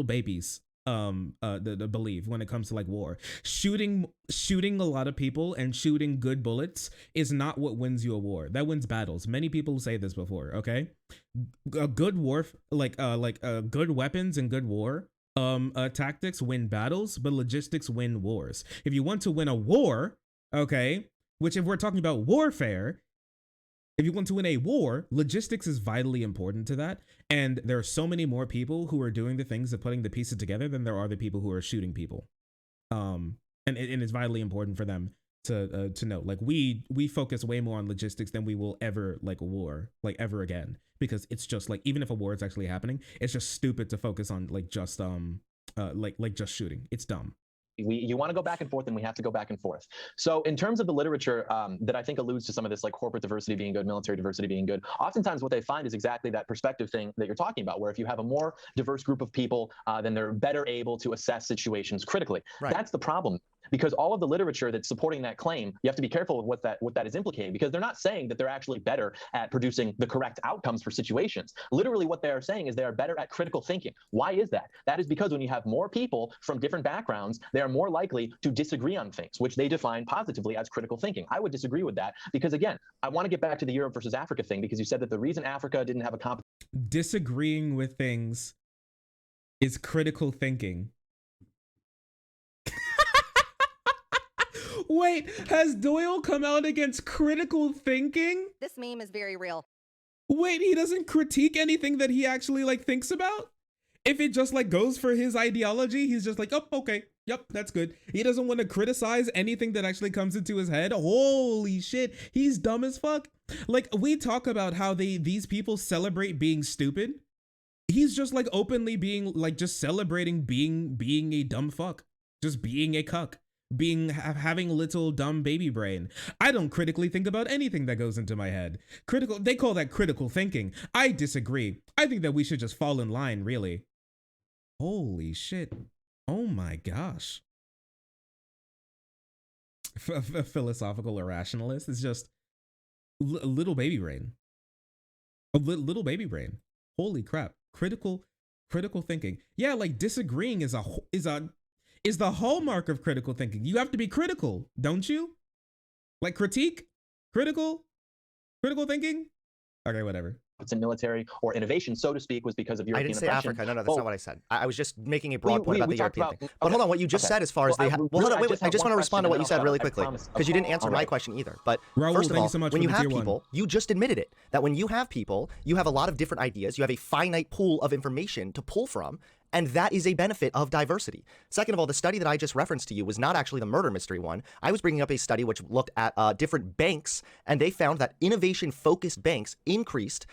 Speaker 1: babies believe when it comes to like war. Shooting a lot of people and shooting good bullets is not what wins you a war. That wins battles. Many people say this before, okay? A good war, good weapons and good war tactics win battles, but logistics win wars. If you want to win a war, okay, which if we're talking about warfare, if you want to win a war, logistics is vitally important to that. And there are so many more people who are doing the things of putting the pieces together than there are the people who are shooting people. And it's vitally important for them to know. Like we focus way more on logistics than we will ever like a war, like ever again. Because it's just like, even if a war is actually happening, it's just stupid to focus on like just just shooting. It's dumb.
Speaker 3: You want to go back and forth, and we have to go back and forth. So in terms of the literature that I think alludes to some of this like corporate diversity being good, military diversity being good, oftentimes what they find is exactly that perspective thing that you're talking about, where if you have a more diverse group of people, then they're better able to assess situations critically. Right. That's the problem. because all of the literature that's supporting that claim, you have to be careful with what that is implicating, because they're not saying that they're actually better at producing the correct outcomes for situations. Literally what they are saying is they are better at critical thinking. Why is that? That is because when you have more people from different backgrounds, they are more likely to disagree on things, which they define positively as critical thinking. I would disagree with that, because again, I want to get back to the Europe versus Africa thing, because you said that the reason Africa didn't have a
Speaker 1: disagreeing with things is critical thinking. Wait, has Doyle come out against critical thinking?
Speaker 6: This meme is very real.
Speaker 1: Wait, he doesn't critique anything that he actually like thinks about? If it just like goes for his ideology, he's just like, oh, okay, yep, that's good. He doesn't want to criticize anything that actually comes into his head. Holy shit, he's dumb as fuck. Like, we talk about how these people celebrate being stupid. He's just like openly being like, just celebrating being a dumb fuck, just being a cuck, having little dumb baby brain. I don't critically think about anything that goes into my head. They call that critical thinking. I disagree. I think that we should just fall in line, really. Holy shit. Oh my gosh. A philosophical irrationalist is just a little baby brain. A little baby brain. Holy crap. Critical thinking. Yeah, like disagreeing is the hallmark of critical thinking. You have to be critical, don't you? Like critique, critical thinking. Okay, whatever.
Speaker 3: In military or innovation, so to speak, was because of European
Speaker 2: I didn't say
Speaker 3: oppression.
Speaker 2: Africa. No, that's not what I said. I was just making a broad point about the European thing. But
Speaker 3: okay,
Speaker 2: hold on, what you just said as far as
Speaker 3: well,
Speaker 2: hold on, wait, I just want to respond to what you said really
Speaker 3: question,
Speaker 2: quickly, because you didn't answer my question either. But
Speaker 1: Raul,
Speaker 2: first of all,
Speaker 1: so much
Speaker 2: when
Speaker 1: for
Speaker 2: you
Speaker 1: the
Speaker 2: have
Speaker 1: tier
Speaker 2: people,
Speaker 1: 1.
Speaker 2: you just admitted it, that when you have people, you have a lot of different ideas, you have a finite pool of information to pull from, and that is a benefit of diversity. Second of all, the study that I just referenced to you was not actually the murder mystery one. I was bringing up a study which looked at different banks, and they found that innovation-focused banks increased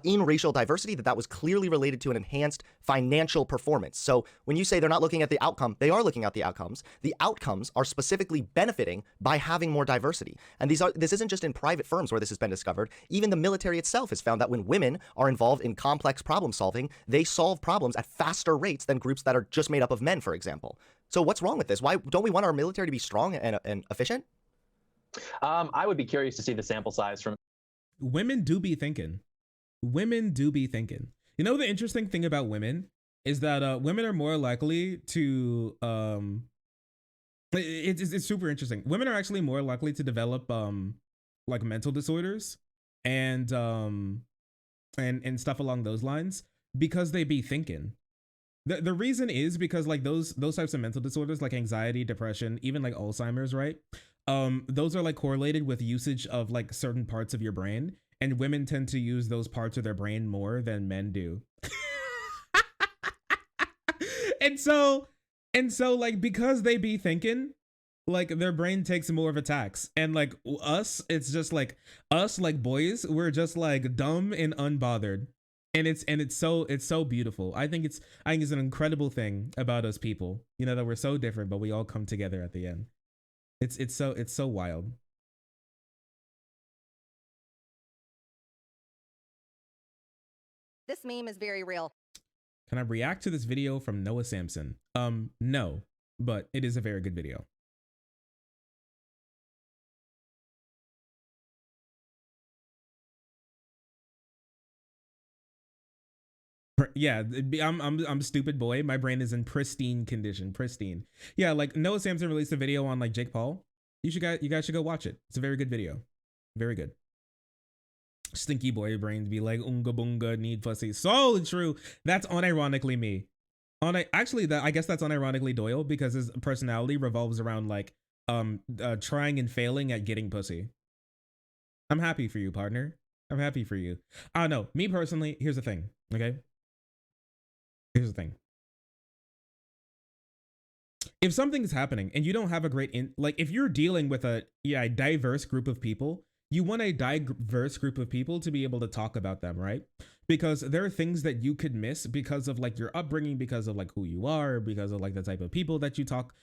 Speaker 2: in racial diversity, that was clearly related to an enhanced financial performance. So when you say they're not looking at the outcome, they are looking at the outcomes. The outcomes are specifically benefiting by having more diversity. And this isn't just in private firms where this has been discovered. Even the military itself has found that when women are involved in complex problem solving, they solve problems at faster rates than groups that are just made up of men, for example. So what's wrong with this? Why don't we want our military to be strong and efficient?
Speaker 3: I would be curious to see the sample size from.
Speaker 1: Women do be thinking. Women do be thinking. You know, the interesting thing about women is that women are more likely to it's super interesting. Women are actually more likely to develop like mental disorders and stuff along those lines, because they be thinking. The reason is because like those types of mental disorders, like anxiety, depression, even like Alzheimer's, right? Those are like correlated with usage of like certain parts of your brain, and women tend to use those parts of their brain more than men do. and so like, because they be thinking, like their brain takes more of a tax, and like us, it's just like us, like boys, we're just like dumb and unbothered. And it's so beautiful. I think it's an incredible thing about us people, you know, that we're so different, but we all come together at the end. It's so wild.
Speaker 6: This meme is very real.
Speaker 1: Can I react to this video from Noah Sampson? No, but it is a very good video. Yeah, I'm stupid boy. My brain is in pristine condition. Pristine. Yeah, like Noah Sampson released a video on like Jake Paul. You guys should go watch it. It's a very good video. Very good. Stinky boy brains be like unga bunga need pussy. So true. That's unironically me. Actually, I guess that's unironically Doyle, because his personality revolves around like trying and failing at getting pussy. I'm happy for you, partner. I'm happy for you. I don't know. Me personally, here's the thing. Okay. Here's the thing. If something is happening and you don't have a great like if you're dealing with a diverse group of people, you want a diverse group of people to be able to talk about them, right? Because there are things that you could miss because of like your upbringing, because of like who you are, because of like the type of people that you talk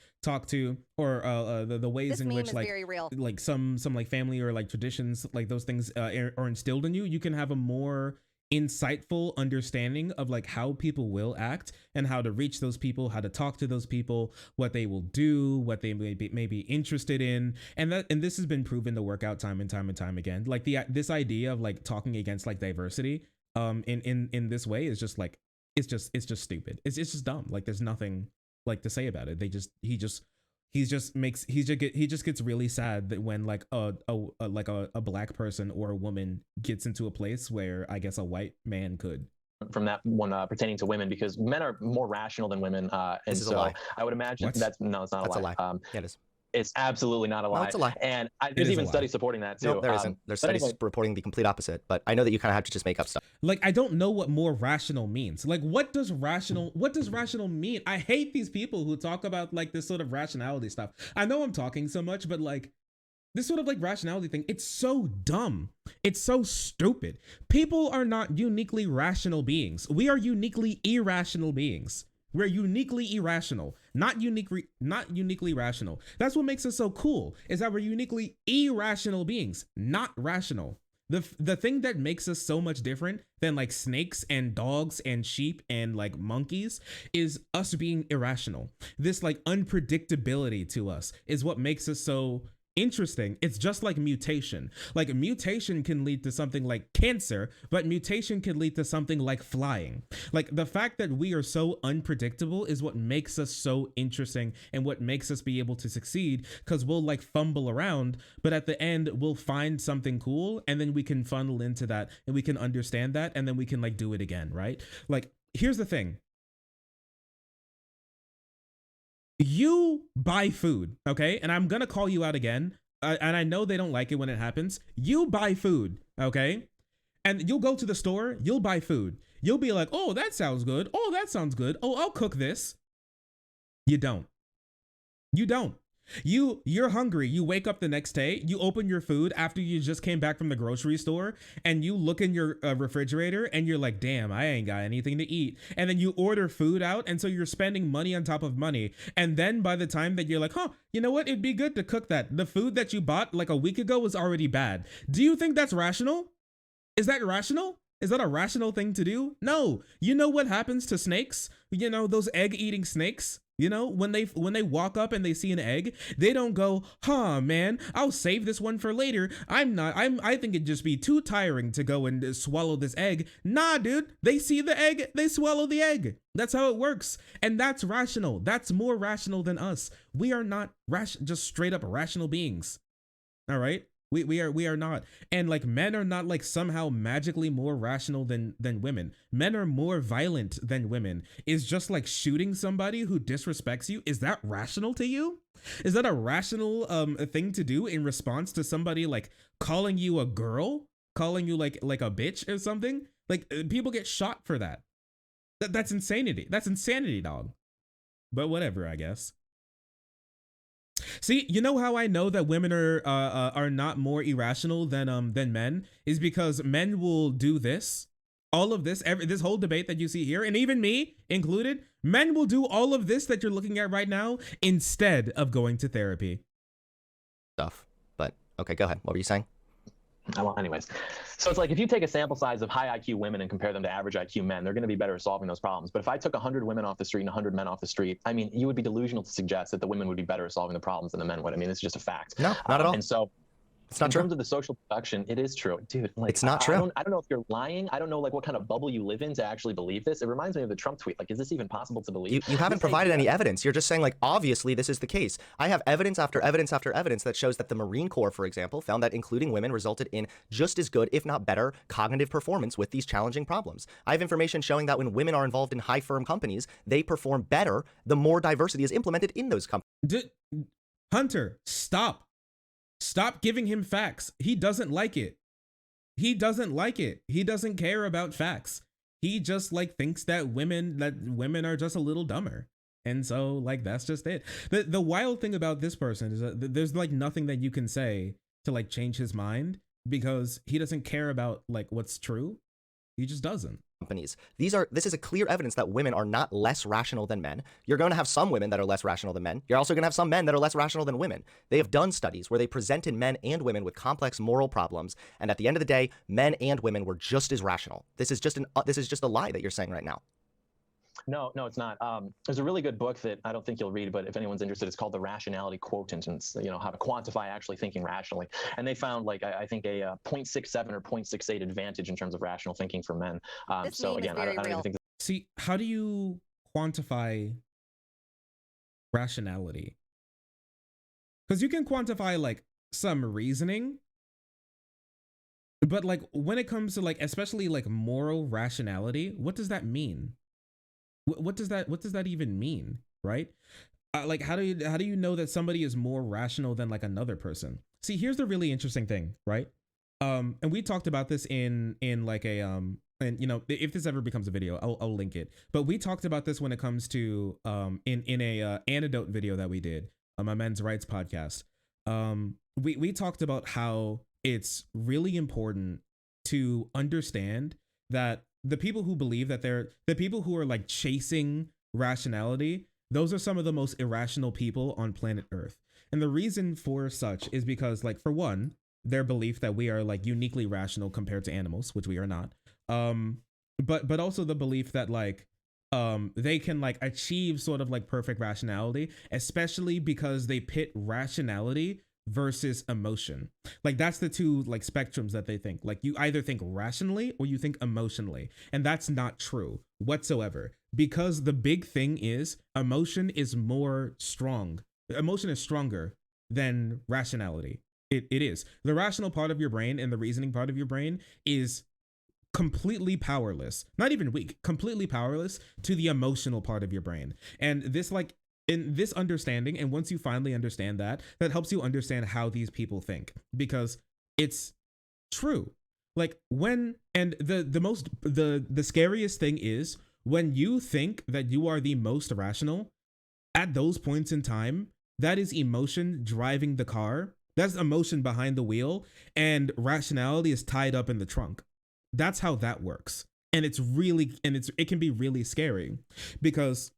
Speaker 1: to, or the ways in which like some like family or like traditions, like those things are instilled in you. You can have a more insightful understanding of like how people will act and how to reach those people, how to talk to those people, what they will do, what they may be interested in. And this has been proven to work out time and time and time again. Like this idea of like talking against like diversity in this way is just like, it's just stupid. It's just dumb. Like there's nothing like to say about it. He just gets really sad that when like a black person or a woman gets into a place where I guess a white man could.
Speaker 3: From that one pertaining to women, because men are more rational than women, and so I would imagine
Speaker 1: what?
Speaker 3: it's not a lie.
Speaker 2: Yeah, it is.
Speaker 3: It's absolutely not a lie.
Speaker 2: No, it's a lie.
Speaker 3: And there's even studies supporting that too.
Speaker 2: No, there isn't. There's studies reporting the complete opposite, but I know that you kind of have to just make up stuff.
Speaker 1: Like, I don't know what more rational means. Like, what does rational mean? I hate these people who talk about like this sort of rationality stuff. I know I'm talking so much, but like this sort of like rationality thing, it's so dumb. It's so stupid. People are not uniquely rational beings. We are uniquely irrational beings. We're uniquely irrational, not uniquely rational. That's what makes us so cool, is that we're uniquely irrational beings, not rational. The thing that makes us so much different than like snakes and dogs and sheep and like monkeys is us being irrational. This like unpredictability to us is what makes us so interesting. It's just like mutation. Like mutation can lead to something like cancer, but mutation can lead to something like flying. Like the fact that we are so unpredictable is what makes us so interesting and what makes us be able to succeed, because we'll like fumble around, but at the end we'll find something cool and then we can funnel into that and we can understand that and then we can like do it again, right? Like here's the thing. You buy food, okay? And I'm gonna call you out again. And I know they don't like it when it happens. You buy food, okay? And you'll go to the store, you'll buy food. You'll be like, oh, that sounds good. Oh, that sounds good. Oh, I'll cook this. You don't. You don't. You're hungry. You wake up the next day, you open your food after you just came back from the grocery store, and you look in your refrigerator and you're like, damn, I ain't got anything to eat. And then you order food out, and so you're spending money on top of money. And then by the time that you're like, huh, you know what, it'd be good to cook that, the food that you bought like a week ago was already bad. Do you think that's rational? Is that rational? Is that a rational thing to do? No. You know what happens to snakes? You know, those egg-eating snakes? You know, when they walk up and they see an egg, they don't go, huh, man, I'll save this one for later. I think it'd just be too tiring to go and swallow this egg. Nah, dude, they see the egg, they swallow the egg. That's how it works. And that's rational. That's more rational than us. We are not just straight up rational beings. All right? We are not. And like men are not like somehow magically more rational than women. Men are more violent than women. Is just like shooting somebody who disrespects you, is that rational to you? Is that a rational thing to do in response to somebody like calling you a girl, calling you like a bitch or something? Like people get shot for that. That's insanity. That's insanity, dog. But whatever, I guess. See, you know how I know that women are not more irrational than men is because men will do this, all of this, this whole debate that you see here, and even me included. Men will do all of this that you're looking at right now instead of going to therapy.
Speaker 2: Stuff, but okay, go ahead. What were you saying?
Speaker 3: Well, anyways, so it's like if you take a sample size of high IQ women and compare them to average IQ men, they're going to be better at solving those problems. But if I took 100 women off the street and 100 men off the street, I mean, you would be delusional to suggest that the women would be better at solving the problems than the men would. I mean, it's just a fact.
Speaker 2: No, not at all.
Speaker 3: And so
Speaker 2: it's not
Speaker 3: in
Speaker 2: true.
Speaker 3: terms of the social production, it is true, dude. Like,
Speaker 2: it's not true.
Speaker 3: I don't know if you're lying. I don't know like what kind of bubble you live in to actually believe this. It reminds me of the Trump tweet. Like, is this even possible to believe?
Speaker 2: You haven't provided any evidence. You're just saying like, obviously this is the case. I have evidence after evidence after evidence that shows that the Marine Corps, for example, found that including women resulted in just as good, if not better, cognitive performance with these challenging problems. I have information showing that when women are involved in high firm companies, they perform better the more diversity is implemented in those companies.
Speaker 1: Hunter, stop. Stop giving him facts. He doesn't like it. He doesn't like it. He doesn't care about facts. He just like thinks that women are just a little dumber. And so like that's just it. The wild thing about this person is that there's like nothing that you can say to like change his mind because he doesn't care about like what's true. He just doesn't.
Speaker 2: companies. This is a clear evidence that women are not less rational than men. You're going to have some women that are less rational than men. You're also going to have some men that are less rational than women. They have done studies where they presented men and women with complex moral problems, and at the end of the day, men and women were just as rational. This is just a lie that you're saying right now.
Speaker 3: No, it's not. There's a really good book that I don't think you'll read, but if anyone's interested, it's called The Rationality Quotient, and it's, how to quantify actually thinking rationally. And they found, like, I think a 0.67 or 0.68 advantage in terms of rational thinking for men. So again, I don't even think.
Speaker 1: See, how do you quantify rationality? Because you can quantify like some reasoning, but like when it comes to like especially like moral rationality, what does that mean? What does that even mean, right? Like how do you know that somebody is more rational than like another person? See, here's the really interesting thing, right? And we talked about this in like a and if this ever becomes a video, I'll link it. But we talked about this when it comes to in a antidote video that we did on my men's rights podcast. We talked about how it's really important to understand that the people who believe that the people who are like chasing rationality, those are some of the most irrational people on planet Earth. And the reason for such is because, like, for one, their belief that we are like uniquely rational compared to animals, which we are not. But also the belief that like they can like achieve sort of like perfect rationality, especially because they pit rationality versus emotion. Like that's the two like spectrums that they think. Like you either think rationally or you think emotionally, and that's not true whatsoever, because the big thing is emotion is stronger than rationality. It is. The rational part of your brain and the reasoning part of your brain is completely powerless, not even weak, completely powerless to the emotional part of your brain. And this like in this understanding, and once you finally understand that helps you understand how these people think, because it's true. Like when, and the scariest thing is when you think that you are the most rational at those points in time, that is emotion driving the car. That's emotion behind the wheel, and rationality is tied up in the trunk. That's how that works. And it can be really scary, because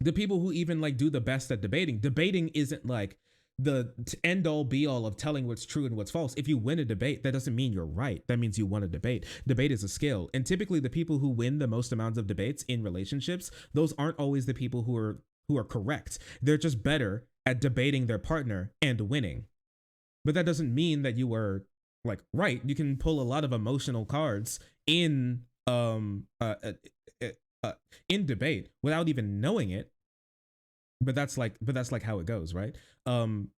Speaker 1: the people who even like do the best at debating isn't like the end all be all of telling what's true and what's false. If you win a debate, that doesn't mean you're right. That means you won a debate. Debate is a skill. And typically the people who win the most amounts of debates in relationships, those aren't always the people who are correct. They're just better at debating their partner and winning. But that doesn't mean that you were like right. You can pull a lot of emotional cards in debate without even knowing it. But that's like how it goes, right?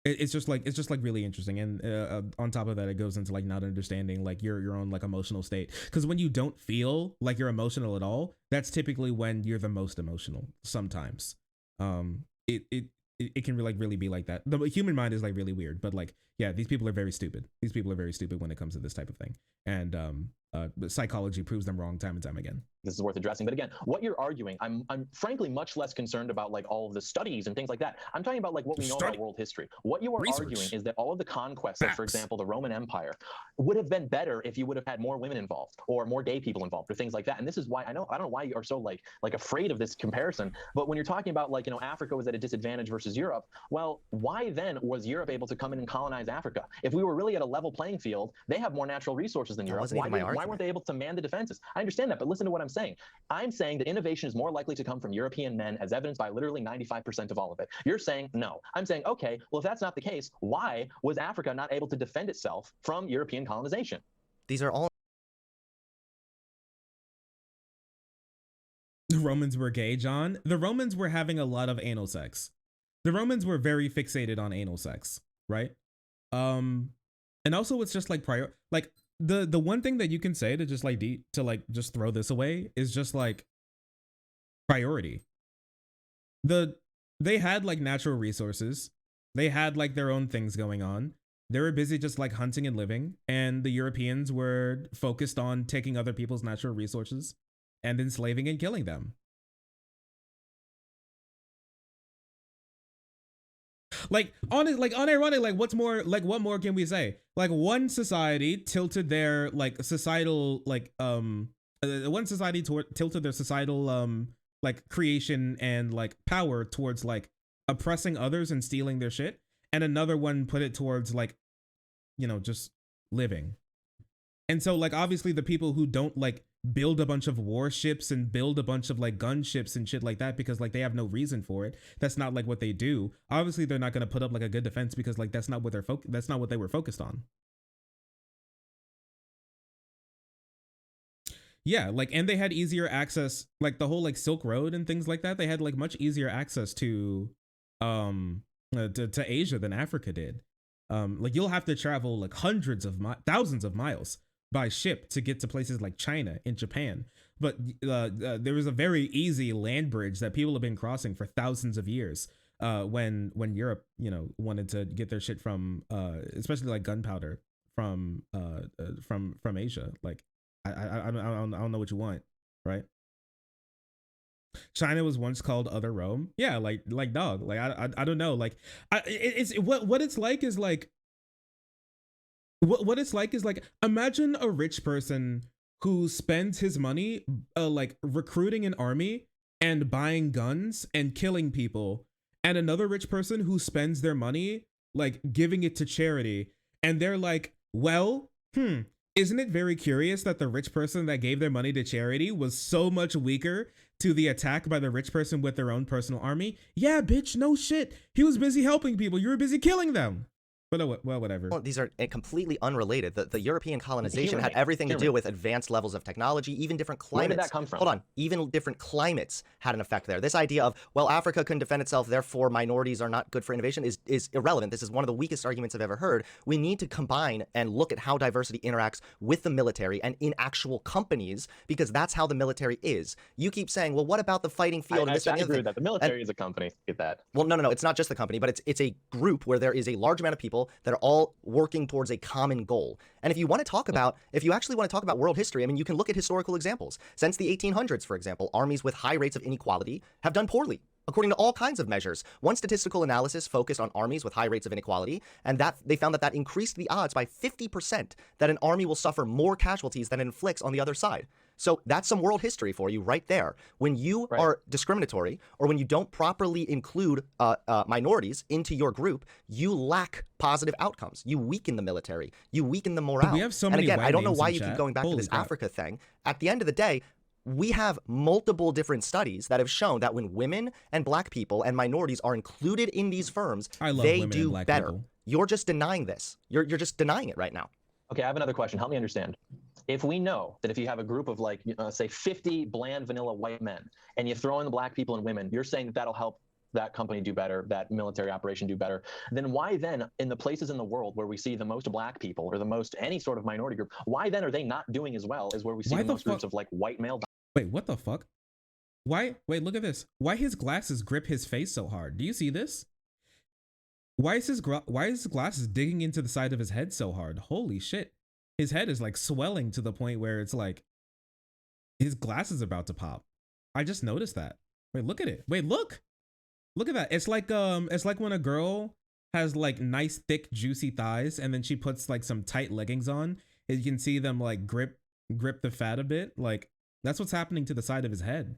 Speaker 1: It's just like really interesting. And on top of that, it goes into like not understanding like your own like emotional state, because when you don't feel like you're emotional at all, that's typically when you're the most emotional. Sometimes it can really be like that. The human mind is like really weird, but like, yeah, these people are very stupid. These people are very stupid when it comes to this type of thing. And psychology proves them wrong time and time again.
Speaker 3: This is worth addressing. But again, what you're arguing, I'm frankly much less concerned about like all of the studies and things like that. I'm talking about like what we know about world history. What you are arguing is that all of the conquests of, for example, the Roman Empire would have been better if you would have had more women involved or more gay people involved or things like that. And this is why I don't know why you are so like afraid of this comparison. But when you're talking about like, Africa was at a disadvantage versus Europe, well, why then was Europe able to come in and colonize Africa? If we were really at a level playing field, they have more natural resources than Europe. Why weren't they able to man the defenses? I understand that, but listen to what I'm saying. I'm saying that innovation is more likely to come from European men, as evidenced by literally 95% of all of it. You're saying no. I'm saying, okay, well, if that's not the case, why was Africa not able to defend itself from European colonization?
Speaker 2: These are all...
Speaker 1: The Romans were gay, John. The Romans were having a lot of anal sex. The Romans were very fixated on anal sex, right? And also it's just like the one thing that you can say to just like just throw this away is just like priority. They had like natural resources. They had like their own things going on. They were busy just like hunting and living, and the Europeans were focused on taking other people's natural resources and enslaving and killing them. Like unironic, like what more can we say? Like one society tilted their like societal like one society tilted their societal like creation and like power towards like oppressing others and stealing their shit, and another one put it towards like, you know, just living. And so like obviously the people who don't like build a bunch of warships and build a bunch of like gunships and shit like that because like they have no reason for it, that's not like what they do, obviously they're not going to put up like a good defense because like that's not what that's not what they were focused on. Yeah, like, and they had easier access, like the whole like Silk Road and things like that, they had like much easier access to to Asia than Africa did. Like you'll have to travel like thousands of miles by ship to get to places like China and Japan, but there was a very easy land bridge that people have been crossing for thousands of years when Europe, you know, wanted to get their shit from especially like gunpowder from Asia. Like I don't know what you want, right? China was once called Other Rome. Yeah, like dog. Like I don't know. Like it's what it's like is like what it's like is like, imagine a rich person who spends his money like recruiting an army and buying guns and killing people, and another rich person who spends their money like giving it to charity, and they're like, well, isn't it very curious that the rich person that gave their money to charity was so much weaker to the attack by the rich person with their own personal army? Yeah, bitch, no shit. He was busy helping people. You were busy killing them. But well, whatever.
Speaker 2: Well, these are completely unrelated. The European colonization had everything to do with advanced levels of technology, even different climates.
Speaker 3: Where did that come from?
Speaker 2: Hold on. Even different climates had an effect there. This idea of, well, Africa couldn't defend itself, therefore minorities are not good for innovation is irrelevant. This is one of the weakest arguments I've ever heard. We need to combine and look at how diversity interacts with the military and in actual companies, because that's how the military is. You keep saying, well, what about the fighting field?
Speaker 3: I agree with that. The military is a company. Get that.
Speaker 2: Well, no. It's not just the company, but it's a group where there is a large amount of people that are all working towards a common goal. And if you actually want to talk about world history, I mean, you can look at historical examples. Since the 1800s, for example, armies with high rates of inequality have done poorly, according to all kinds of measures. One statistical analysis focused on armies with high rates of inequality, and that they found that increased the odds by 50% that an army will suffer more casualties than it inflicts on the other side. So that's some world history for you right there. When you are discriminatory, or when you don't properly include minorities into your group, you lack positive outcomes. You weaken the military. You weaken the morale.
Speaker 1: But we have so many.
Speaker 2: And again, I don't know why you
Speaker 1: chat.
Speaker 2: keep going back
Speaker 1: Holy
Speaker 2: to this
Speaker 1: crap.
Speaker 2: Africa thing. At the end of the day, we have multiple different studies that have shown that when women and black people and minorities are included in these firms, they do better.
Speaker 1: People.
Speaker 2: You're just denying this. You're just denying it right now.
Speaker 3: Okay, I have another question. Help me understand. If we know that if you have a group of like, say 50 bland vanilla white men, and you throw in the black people and women, you're saying that that'll help that company do better, that military operation do better, then why then in the places in the world where we see the most black people or the most any sort of minority group, why then are they not doing as well as where we see the most groups of like white male?
Speaker 1: Wait, what the fuck? Why? Wait, look at this. Why his glasses grip his face so hard? Do you see this? Why is his glasses digging into the side of his head so hard? Holy shit. His head is like swelling to the point where it's like his glasses are about to pop. I just noticed that. Wait, look at it. Wait, look. Look at that. It's like when a girl has like nice thick juicy thighs and then she puts like some tight leggings on, and you can see them like grip the fat a bit. Like that's what's happening to the side of his head.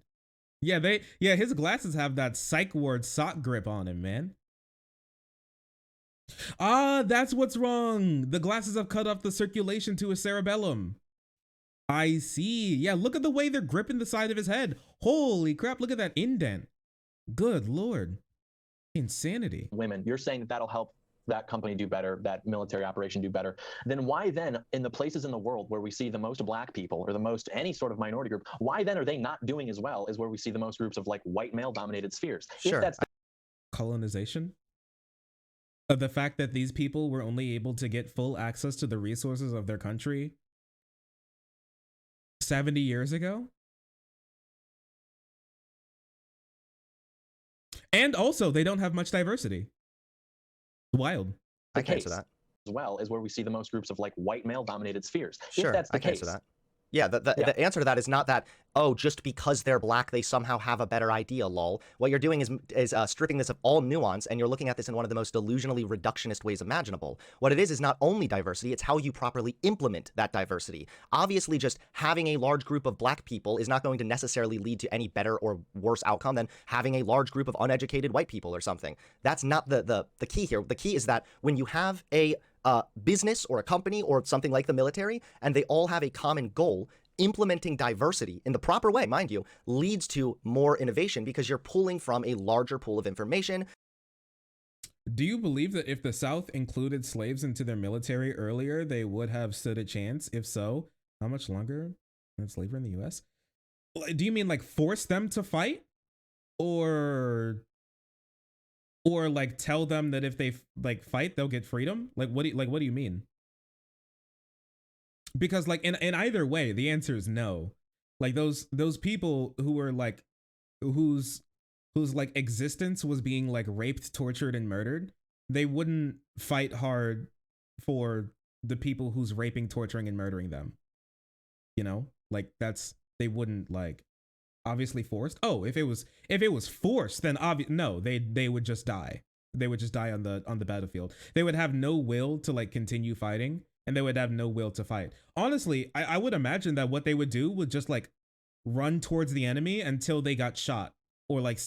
Speaker 1: Yeah, his glasses have that psych ward sock grip on him, man. Ah, that's what's wrong. The glasses have cut off the circulation to his cerebellum. I see. Yeah, look at the way they're gripping the side of his head. Holy crap, look at that indent. Good Lord. Insanity.
Speaker 3: Women, you're saying that that'll help that company do better, that military operation do better, then why then in the places in the world where we see the most black people or the most any sort of minority group, why then are they not doing as well as where we see the most groups of like white male dominated spheres?
Speaker 2: Sure.
Speaker 3: If that's
Speaker 1: Colonization? Of the fact that these people were only able to get full access to the resources of their country 70 years ago? And also, they don't have much diversity. Wild.
Speaker 2: I can't answer that.
Speaker 3: as well as where we see the most groups of like white male dominated spheres.
Speaker 2: Sure,
Speaker 3: if that's the
Speaker 2: I can't
Speaker 3: case,
Speaker 2: answer that. Yeah, the answer to that is not that, oh, just because they're black, they somehow have a better idea, lol. What you're doing is stripping this of all nuance, and you're looking at this in one of the most delusionally reductionist ways imaginable. What it is not only diversity, it's how you properly implement that diversity. Obviously, just having a large group of black people is not going to necessarily lead to any better or worse outcome than having a large group of uneducated white people or something. That's not the key here. The key is that when you have a business or a company or something like the military, and they all have a common goal, implementing diversity in the proper way, mind you, leads to more innovation because you're pulling from a larger pool of information.
Speaker 1: Do you believe that if the South included slaves into their military earlier, they would have stood a chance? If so, how much longer than slavery in the U.S.? Do you mean like force them to fight, or like tell them that if they like fight, they'll get freedom? Like what do you mean? Because like in either way, the answer is no. Like those people who were like whose like existence was being like raped, tortured, and murdered, they wouldn't fight hard for the people who's raping, torturing, and murdering them. You know, like they wouldn't like obviously forced. Oh, if it was forced, then no, they would just die. They would just die on the battlefield. They would have no will to like continue fighting, and they would have no will to fight. Honestly, I would imagine that what they would do would just like run towards the enemy until they got shot, or like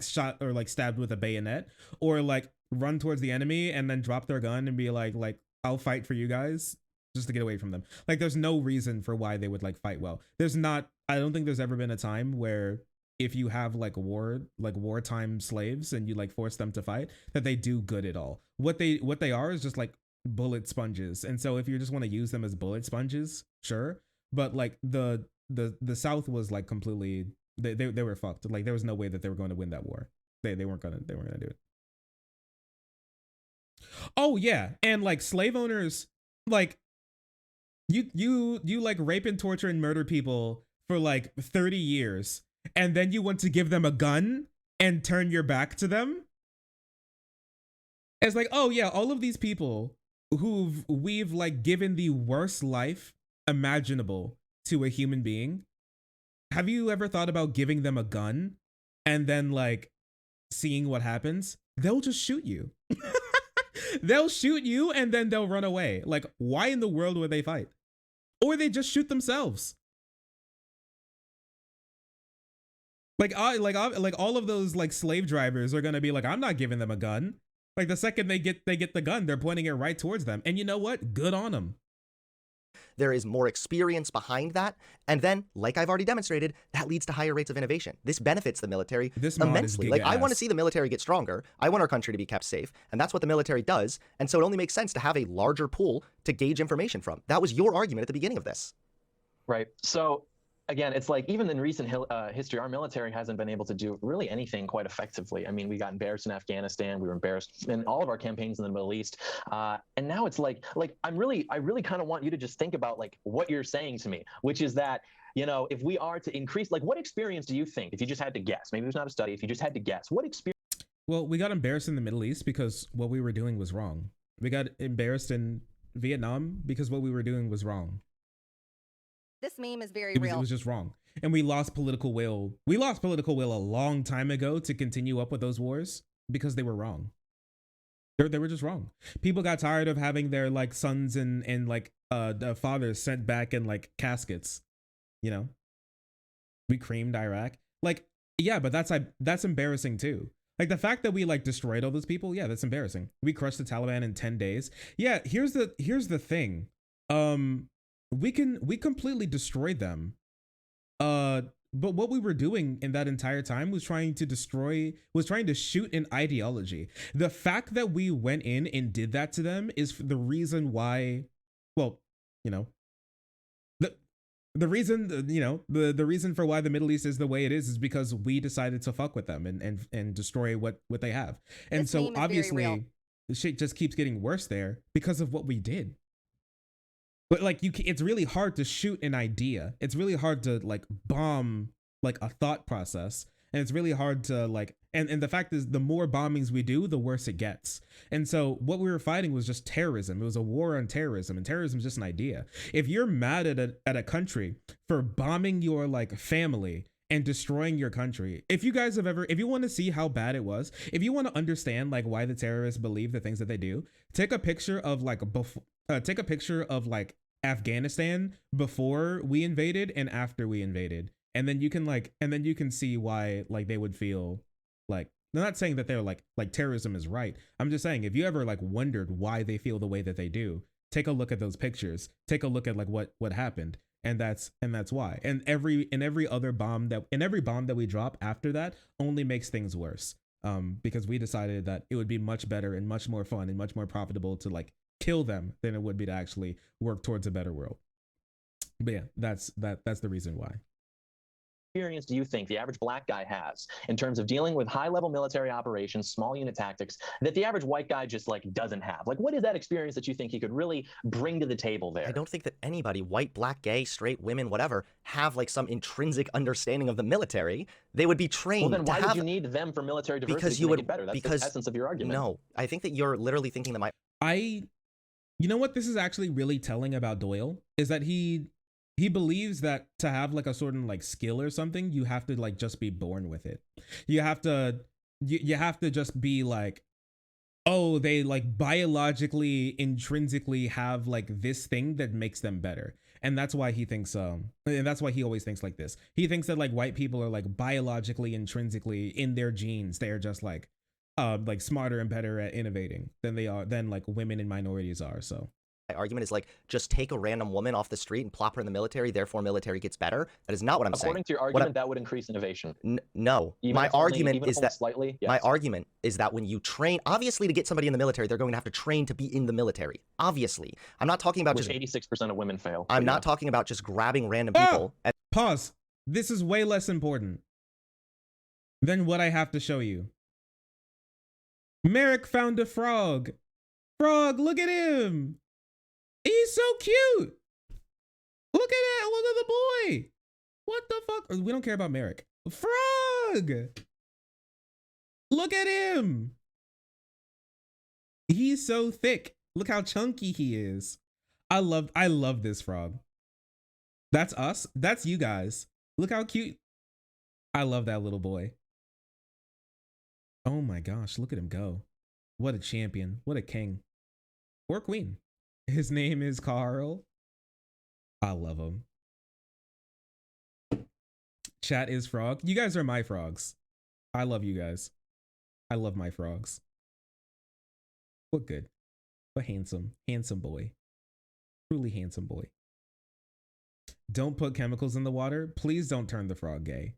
Speaker 1: shot or like stabbed with a bayonet, or like run towards the enemy and then drop their gun and be like I'll fight for you guys, just to get away from them. Like there's no reason for why they would like fight well. I don't think there's ever been a time where if you have like wartime slaves and you like force them to fight, that they do good at all. What they are is just like bullet sponges. And so if you just want to use them as bullet sponges, sure. But like the South was like completely, they were fucked. Like there was no way that they were going to win that war. They weren't gonna do it. Oh yeah, and like slave owners, like you like rape and torture and murder people for like 30 years, and then you want to give them a gun and turn your back to them? It's like, oh yeah, all of these people we've like given the worst life imaginable to a human being. Have you ever thought about giving them a gun and then like seeing what happens? They'll just shoot you. They'll shoot you and then they'll run away. Like, why in the world would they fight? Or they just shoot themselves. Like all of those like slave drivers are gonna be like, I'm not giving them a gun. Like the second they get the gun, they're pointing it right towards them. And you know what? Good on them.
Speaker 2: There is more experience behind that. And then, like I've already demonstrated, that leads to higher rates of innovation. This benefits the military immensely. Like, I want to see the military get stronger. I want our country to be kept safe. And that's what the military does. And so it only makes sense to have a larger pool to gauge information from. That was your argument at the beginning of this.
Speaker 3: Right. So again, it's like even in recent history, our military hasn't been able to do really anything quite effectively. I mean, we got embarrassed in Afghanistan. We were embarrassed in all of our campaigns in the Middle East. And now it's like I really kind of want you to just think about like what you're saying to me, which is that, you know, if we are to increase, like what experience do you think, if you just had to guess, maybe it's not a study, if you just had to guess, what experience?
Speaker 1: Well, we got embarrassed in the Middle East because what we were doing was wrong. We got embarrassed in Vietnam because what we were doing was wrong.
Speaker 6: This meme is very
Speaker 1: It
Speaker 6: real.
Speaker 1: was just wrong. And we lost political will. We lost political will a long time ago to continue up with those wars because they were wrong. They were just wrong. People got tired of having their like sons and like fathers sent back in like caskets. You know, we creamed Iraq. Like, yeah, but that's embarrassing too. Like the fact that we like destroyed all those people, yeah, that's embarrassing. We crushed the Taliban in 10 days. Yeah, here's the thing. We completely destroyed them. But what we were doing in that entire time was trying to shoot an ideology. The fact that we went in and did that to them is the reason why, well, you know, the reason, you know, the reason for why the Middle East is the way it is because we decided to fuck with them and destroy what they have. And
Speaker 6: This
Speaker 1: so
Speaker 6: meme is very
Speaker 1: obviously
Speaker 6: real.
Speaker 1: the shit just keeps getting worse there because of what we did. But like it's really hard to shoot an idea. It's really hard to like bomb like a thought process, and it's really hard to like And the fact is, the more bombings we do, the worse it gets. And so what we were fighting was just terrorism. It was a war on terrorism, and terrorism is just an idea. If you're mad at a country for bombing your like family and destroying your country, if you want to see how bad it was, if you want to understand like why the terrorists believe the things that they do, take a picture of like Afghanistan before we invaded and after we invaded, and then you can see why like they would feel like, I'm not saying that they're like terrorism is right. I'm just saying, if you ever like wondered why they feel the way that they do, take a look at those pictures, take a look at like what happened, and that's why. And every bomb that we drop after that only makes things worse, because we decided that it would be much better and much more fun and much more profitable to like kill them than it would be to actually work towards a better world. But yeah, that's the reason why.
Speaker 3: Experience do you think the average black guy has in terms of dealing with high-level military operations, small unit tactics, that the average white guy just like doesn't have? Like, what is that experience that you think he could really bring to the table there?
Speaker 2: I don't think that anybody, white, black, gay, straight, women, whatever, have like some intrinsic understanding of the military. They would be trained.
Speaker 3: Well, then why would you need them for military diversity?
Speaker 2: Because
Speaker 3: you would make it better. That's the essence of your argument.
Speaker 2: No, I think that you're literally thinking that
Speaker 1: you know what this is actually really telling about Doyle is that he believes that to have like a certain like skill or something, you have to like just be born with it. You have to just be like, oh, they like biologically, intrinsically have like this thing that makes them better. And that's why he thinks, and that's why he always thinks like this. He thinks that like white people are like biologically, intrinsically in their genes, they're just like smarter and better at innovating than like women and minorities are. So
Speaker 2: my argument is like, just take a random woman off the street and plop her in the military, therefore military gets better. That is not what I'm saying.
Speaker 3: According to your argument, that would increase innovation.
Speaker 2: No. My argument is that
Speaker 3: slightly, yes.
Speaker 2: My argument is that when you train, obviously to get somebody in the military, they're going to have to train to be in the military. Obviously. I'm not talking about
Speaker 3: Which 86% of women fail.
Speaker 2: I'm not talking about just grabbing random people.
Speaker 1: Pause. This is way less important than what I have to show you. Merrick found a frog. Frog, look at him. He's so cute. Look at that. Look at the boy. What the fuck? We don't care about Merrick. Frog. Look at him. He's so thick. Look how chunky he is. I love this frog. That's us. That's you guys. Look how cute. I love that little boy. Oh my gosh, look at him go. What a champion. What a king. Or queen. His name is Carl. I love him. Chat is frog. You guys are my frogs. I love you guys. I love my frogs. What good. What handsome. Handsome boy. Truly handsome boy. Don't put chemicals in the water. Please don't turn the frog gay.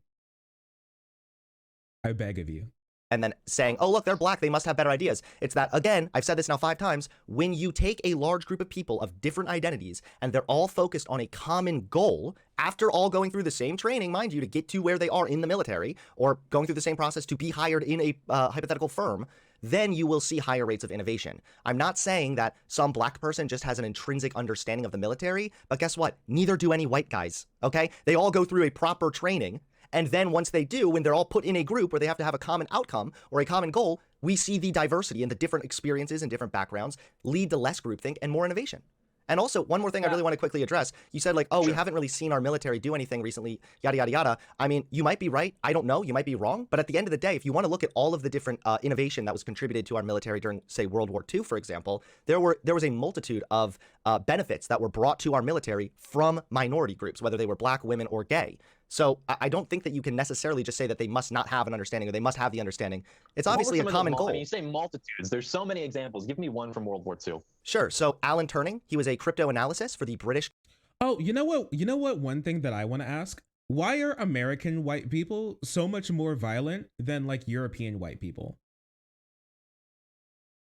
Speaker 1: I beg of you.
Speaker 2: And then saying, oh, look, they're black, they must have better ideas. It's that, again, I've said this now 5 times, when you take a large group of people of different identities and they're all focused on a common goal, after all going through the same training, mind you, to get to where they are in the military, or going through the same process to be hired in a hypothetical firm, then you will see higher rates of innovation. I'm not saying that some black person just has an intrinsic understanding of the military, but guess what? Neither do any white guys, okay? They all go through a proper training. And then once they do, when they're all put in a group where they have to have a common outcome or a common goal, we see the diversity and the different experiences and different backgrounds lead to less groupthink and more innovation. And also, one more thing I really want to quickly address. You said like, oh, we haven't really seen our military do anything recently, yada, yada, yada. I mean, you might be right. I don't know. You might be wrong. But at the end of the day, if you want to look at all of the different innovation that was contributed to our military during, say, World War II, for example, there was a multitude of benefits that were brought to our military from minority groups, whether they were black, women, or gay. So I don't think that you can necessarily just say that they must not have an understanding or they must have the understanding. It's obviously a common goal.
Speaker 3: I mean, you say multitudes. There's so many examples. Give me one from World War II.
Speaker 2: Sure. So Alan Turing, he was a crypto analyst for the British.
Speaker 1: Oh, you know what? You know what? One thing that I want to ask: why are American white people so much more violent than like European white people?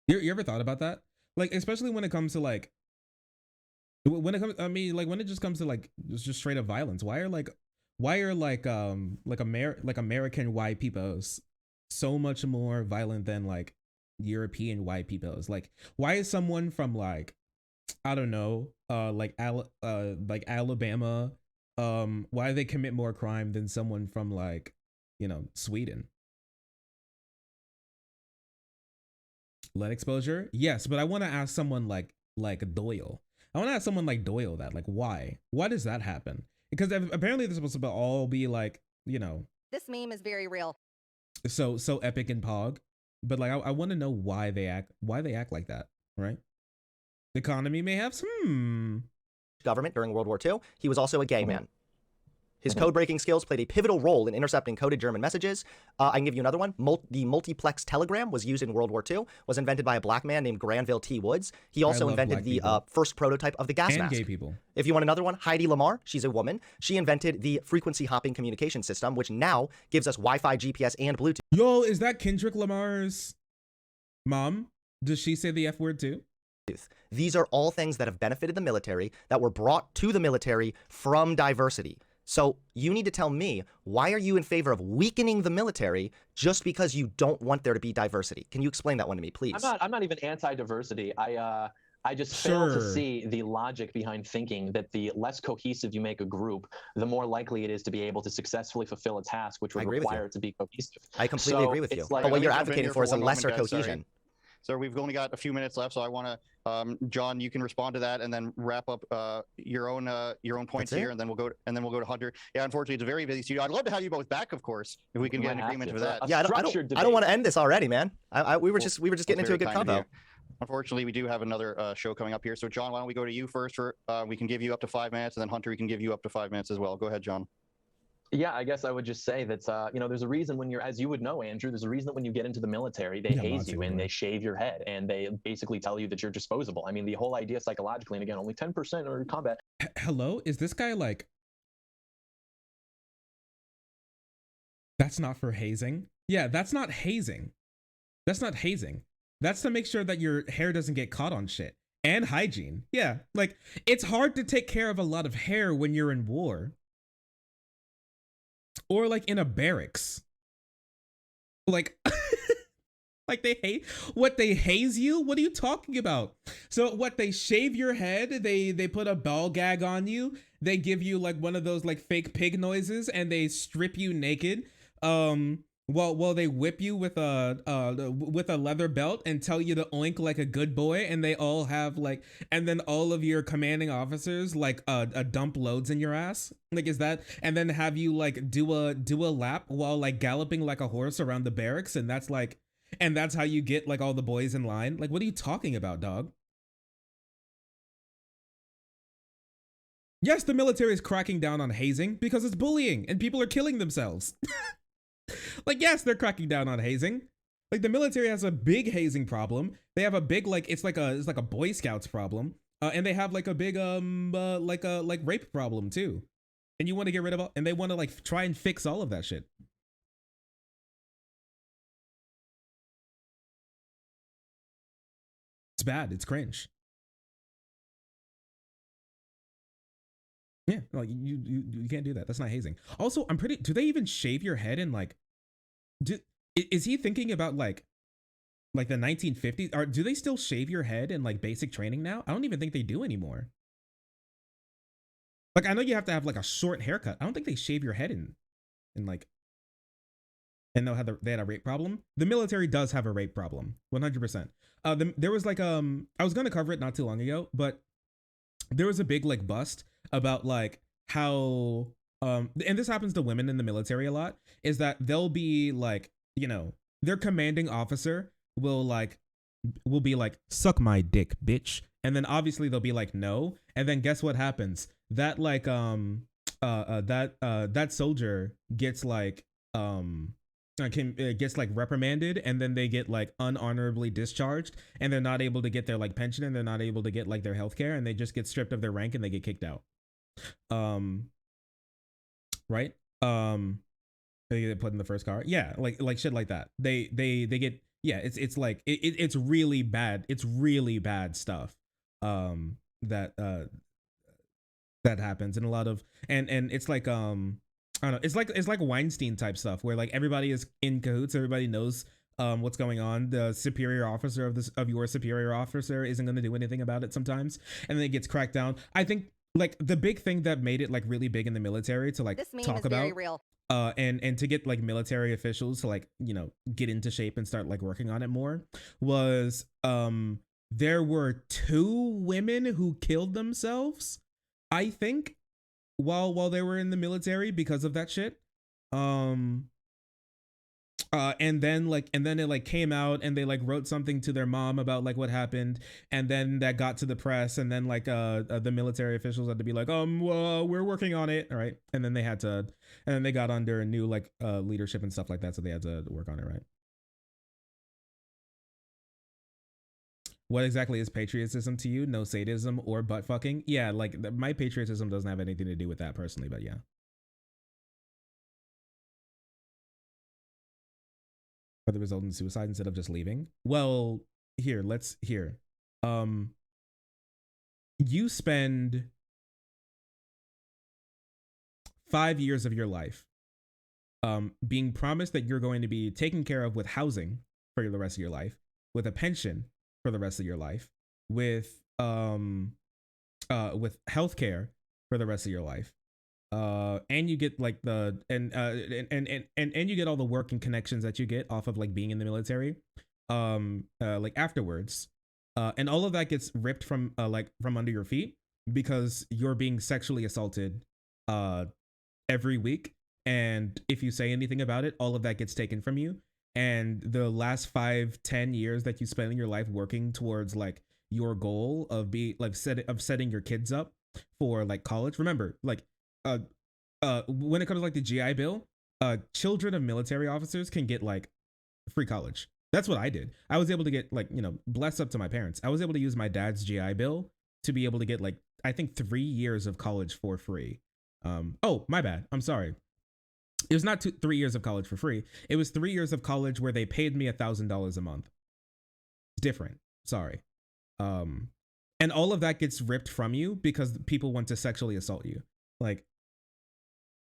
Speaker 1: You ever thought about that? Like, especially when it comes to like, when it comes, I mean, like when it just comes to like just straight up violence. Why are American white people so much more violent than like European white people? Like, why is someone from like, I don't know, like Alabama, why they commit more crime than someone from like, you know, Sweden? lead exposure? Yes, but I want to ask someone like Doyle. I want to ask someone like Doyle that, like, why? Why does that happen? Because apparently this is supposed to all be like, you know,
Speaker 6: This meme is very real.
Speaker 1: so epic and pog, but like I want to know why they act like that, right? The economy may have some
Speaker 2: government during World War II. He was also a gay man. His code-breaking skills played a pivotal role in intercepting coded German messages. I can give you another one. The multiplex telegram was used in World War II, was invented by a black man named Granville T. Woods. He also invented the first prototype of the gas
Speaker 1: and
Speaker 2: mask.
Speaker 1: gay people.
Speaker 2: If you want another one, Heidi Lamar, she's a woman. She invented the frequency hopping communication system, which now gives us Wi-Fi, GPS, and Bluetooth.
Speaker 1: Yo, is that Kendrick Lamar's mom? Does she say the F word too?
Speaker 2: These are all things that have benefited the military, that were brought to the military from diversity. So you need to tell me, why are you in favor of weakening the military just because you don't want there to be diversity? Can you explain that one to me, please?
Speaker 3: I'm not even anti-diversity. I just fail to see the logic behind thinking that the less cohesive you make a group, the more likely it is to be able to successfully fulfill a task, which would require it to be cohesive.
Speaker 2: I completely agree with you.
Speaker 3: Like,
Speaker 2: but what you're advocating for is a lesser cohesion.
Speaker 4: So we've only got a few minutes left, so I want to, John, you can respond to that and then wrap up your own points here, and then we'll go to Hunter. Yeah, unfortunately, it's a very busy studio. I'd love to have you both back, of course, if we can get an agreement for that.
Speaker 2: Yeah, I don't want to end this already, man. We were just getting into a good combo.
Speaker 4: Unfortunately, we do have another show coming up here. So, John, why don't we go to you first? We can give you up to 5 minutes, and then Hunter, we can give you up to 5 minutes as well. Go ahead, John.
Speaker 3: Yeah, I guess I would just say that, there's a reason when as you would know, Andrew, there's a reason that when you get into the military, they haze you and they shave your head and they basically tell you that you're disposable. I mean, the whole idea psychologically, and again, only 10% are in combat.
Speaker 1: Hello? Is this guy like... That's not for hazing? Yeah, that's not hazing. That's not hazing. That's to make sure that your hair doesn't get caught on shit. And hygiene. Yeah, like, it's hard to take care of a lot of hair when you're in war. Or like in a barracks. Like, like they haze you? What are you talking about? So what, they shave your head, they put a ball gag on you, they give you like one of those like fake pig noises, and they strip you naked. While they whip you with a leather belt and tell you to oink like a good boy, and they all have like, and then all of your commanding officers like dump loads in your ass. Like, is that, and then have you like do a lap while like galloping like a horse around the barracks, and that's like, and that's how you get like all the boys in line. Like, what are you talking about, dog? Yes, the military is cracking down on hazing because it's bullying and people are killing themselves. Like, yes, they're cracking down on hazing. Like, the military has a big hazing problem. They have a big, like, it's like a Boy Scouts problem. And they have like a big like rape problem too. And you want to get rid of all, and they want to like try and fix all of that shit. It's bad. It's cringe. Yeah, like you can't do that. That's not hazing. Also, do they even shave your head and like, is he thinking about like the 1950s? Or do they still shave your head in like basic training now? I don't even think they do anymore. Like, I know you have to have like a short haircut. I don't think they shave your head in like, and they had a rape problem. The military does have a rape problem, 100%. There was like, I was going to cover it not too long ago, but there was a big like bust about like how, and this happens to women in the military a lot, is that they'll be like, you know, their commanding officer will be like, suck my dick, bitch. And then obviously they'll be like, no. And then guess what happens? That like, that soldier gets like, gets like reprimanded, and then they get like unhonorably discharged, and they're not able to get their like pension, and they're not able to get like their healthcare, and they just get stripped of their rank and they get kicked out. Right? They get put in the first car. Yeah, like shit like that. They get, yeah, it's like it's really bad. It's really bad stuff. That happens, and a lot of, and it's like I don't know, it's like Weinstein type stuff where like everybody is in cahoots, everybody knows what's going on. The superior officer of your superior officer isn't going to do anything about it sometimes, and then it gets cracked down. I think like the big thing that made it like really big in the military to like
Speaker 6: this meme
Speaker 1: talk
Speaker 6: is
Speaker 1: about
Speaker 6: very real.
Speaker 1: and to get like military officials to like, you know, get into shape and start like working on it more was there were 2 women who killed themselves, I think, while they were in the military because of that shit. And then it like came out and they like wrote something to their mom about like what happened, and then that got to the press, and then like the military officials had to be like, we're working on it, all right, and then they had to, and then they got under new like leadership and stuff like that, so they had to work on it, right? What exactly is patriotism to you? No sadism or butt fucking? Yeah, like my patriotism doesn't have anything to do with that personally, but yeah. For the result in suicide instead of just leaving? Well, here. You spend 5 years of your life being promised that you're going to be taken care of with housing for the rest of your life, with a pension for the rest of your life, with healthcare for the rest of your life, and you get like the and you get all the work and connections that you get off of like being in the military, like afterwards, and all of that gets ripped from like from under your feet because you're being sexually assaulted every week, and if you say anything about it, all of that gets taken from you, and the last 5-10 years that you spend in your life working towards like your goal of setting your kids up for like college. Remember, like when it comes to like the GI Bill, children of military officers can get like free college. That's what I did. I was able to get like, you know, bless up to my parents, I was able to use my dad's GI Bill to be able to get like, I think 3 years of college for free. Oh, my bad. I'm sorry. It was not 3 years of college for free. It was 3 years of college where they paid me $1,000 a month. Different. Sorry. And all of that gets ripped from you because people want to sexually assault you. Like,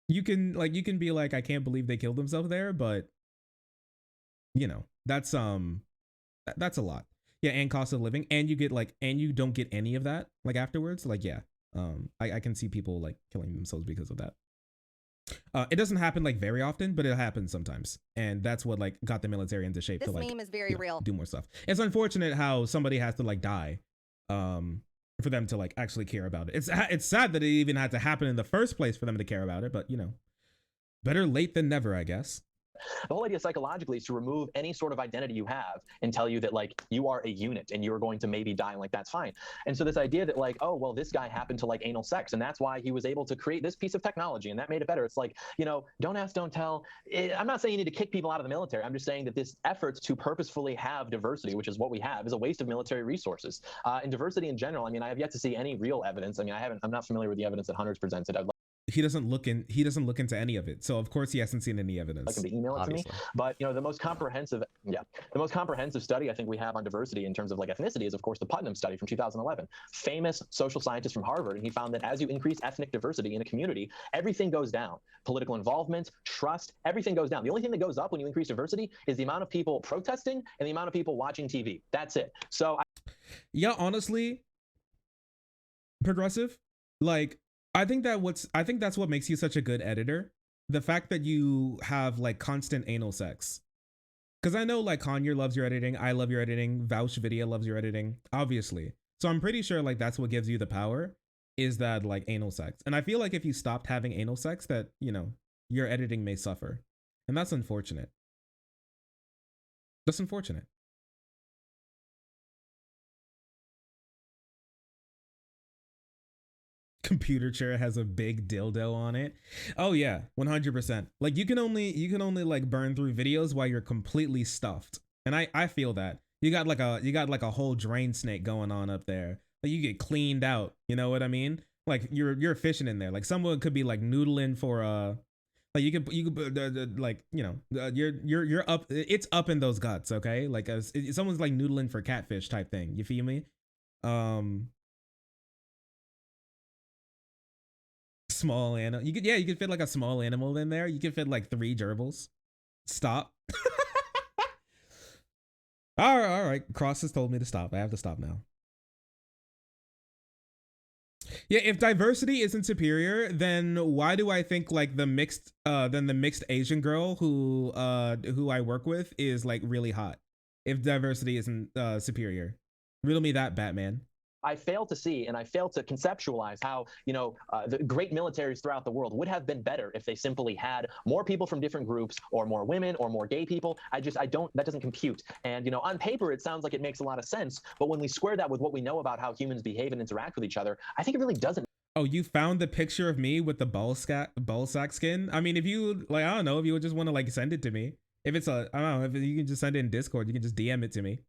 Speaker 1: you can be like, I can't believe they killed themselves there, but you know, that's a lot. Yeah, and cost of living, and you get like, and you don't get any of that like afterwards. Like, yeah, I can see people like killing themselves because of that. It doesn't happen like very often, but it happens sometimes, and that's what like got the military into shape
Speaker 6: This
Speaker 1: to like
Speaker 6: meme is very real.
Speaker 1: do more stuff. It's unfortunate how somebody has to like die, for them to like actually care about it. It's sad that it even had to happen in the first place for them to care about it, but you know, better late than never, I guess.
Speaker 3: The whole idea psychologically is to remove any sort of identity you have and tell you that like you are a unit and you're going to maybe die, and like that's fine. And so this idea that like, oh well, this guy happened to like anal sex and that's why he was able to create this piece of technology and that made it better. It's like, you know, don't ask, don't tell. I'm not saying you need to kick people out of the military. I'm just saying that this effort to purposefully have diversity, which is what we have, is a waste of military resources. And diversity in general, I mean, I have yet to see any real evidence. I mean, I'm not familiar with the evidence that Hunter's presented.
Speaker 1: He doesn't look into any of it, so of course he hasn't seen any evidence.
Speaker 3: Like him to email it to me. But you know, the most comprehensive study I think we have on diversity in terms of like ethnicity is of course the Putnam study from 2011. Famous social scientist from Harvard, and he found that as you increase ethnic diversity in a community, everything goes down. Political involvement, trust, everything goes down. The only thing that goes up when you increase diversity is the amount of people protesting and the amount of people watching TV. That's it. So
Speaker 1: yeah, honestly, progressive, like I think that's what makes you such a good editor. The fact that you have like constant anal sex. Because I know like Kanye loves your editing. I love your editing. Vouch Video loves your editing, obviously. So I'm pretty sure like that's what gives you the power, is that like anal sex. And I feel like if you stopped having anal sex, that, you know, your editing may suffer. And that's unfortunate. That's unfortunate. Computer chair has a big dildo on it. Oh yeah, 100%. Like you can only like burn through videos while you're completely stuffed. And I feel that. You got like a whole drain snake going on up there. Like you get cleaned out, you know what I mean? Like you're fishing in there. Like someone could be like noodling for like you could like, you know, you're up, it's up in those guts, okay? Like someone's like noodling for catfish type thing. You feel me? Small animal. You could fit like a small animal in there. You could fit like 3 gerbils. Stop. All right. Cross has told me to stop. I have to stop now. Yeah, if diversity isn't superior, then why do I think like the mixed Asian girl who I work with is like really hot? If diversity isn't superior, riddle me that, Batman.
Speaker 3: I fail to see and I fail to conceptualize how, the great militaries throughout the world would have been better if they simply had more people from different groups or more women or more gay people. That doesn't compute. And, on paper, it sounds like it makes a lot of sense. But when we square that with what we know about how humans behave and interact with each other, I think it really doesn't.
Speaker 1: Oh, you found the picture of me with the ball sack skin? I mean, if you like, I don't know, if you would just want to like send it to me. If it's I don't know, if you can just send it in Discord, you can just DM it to me.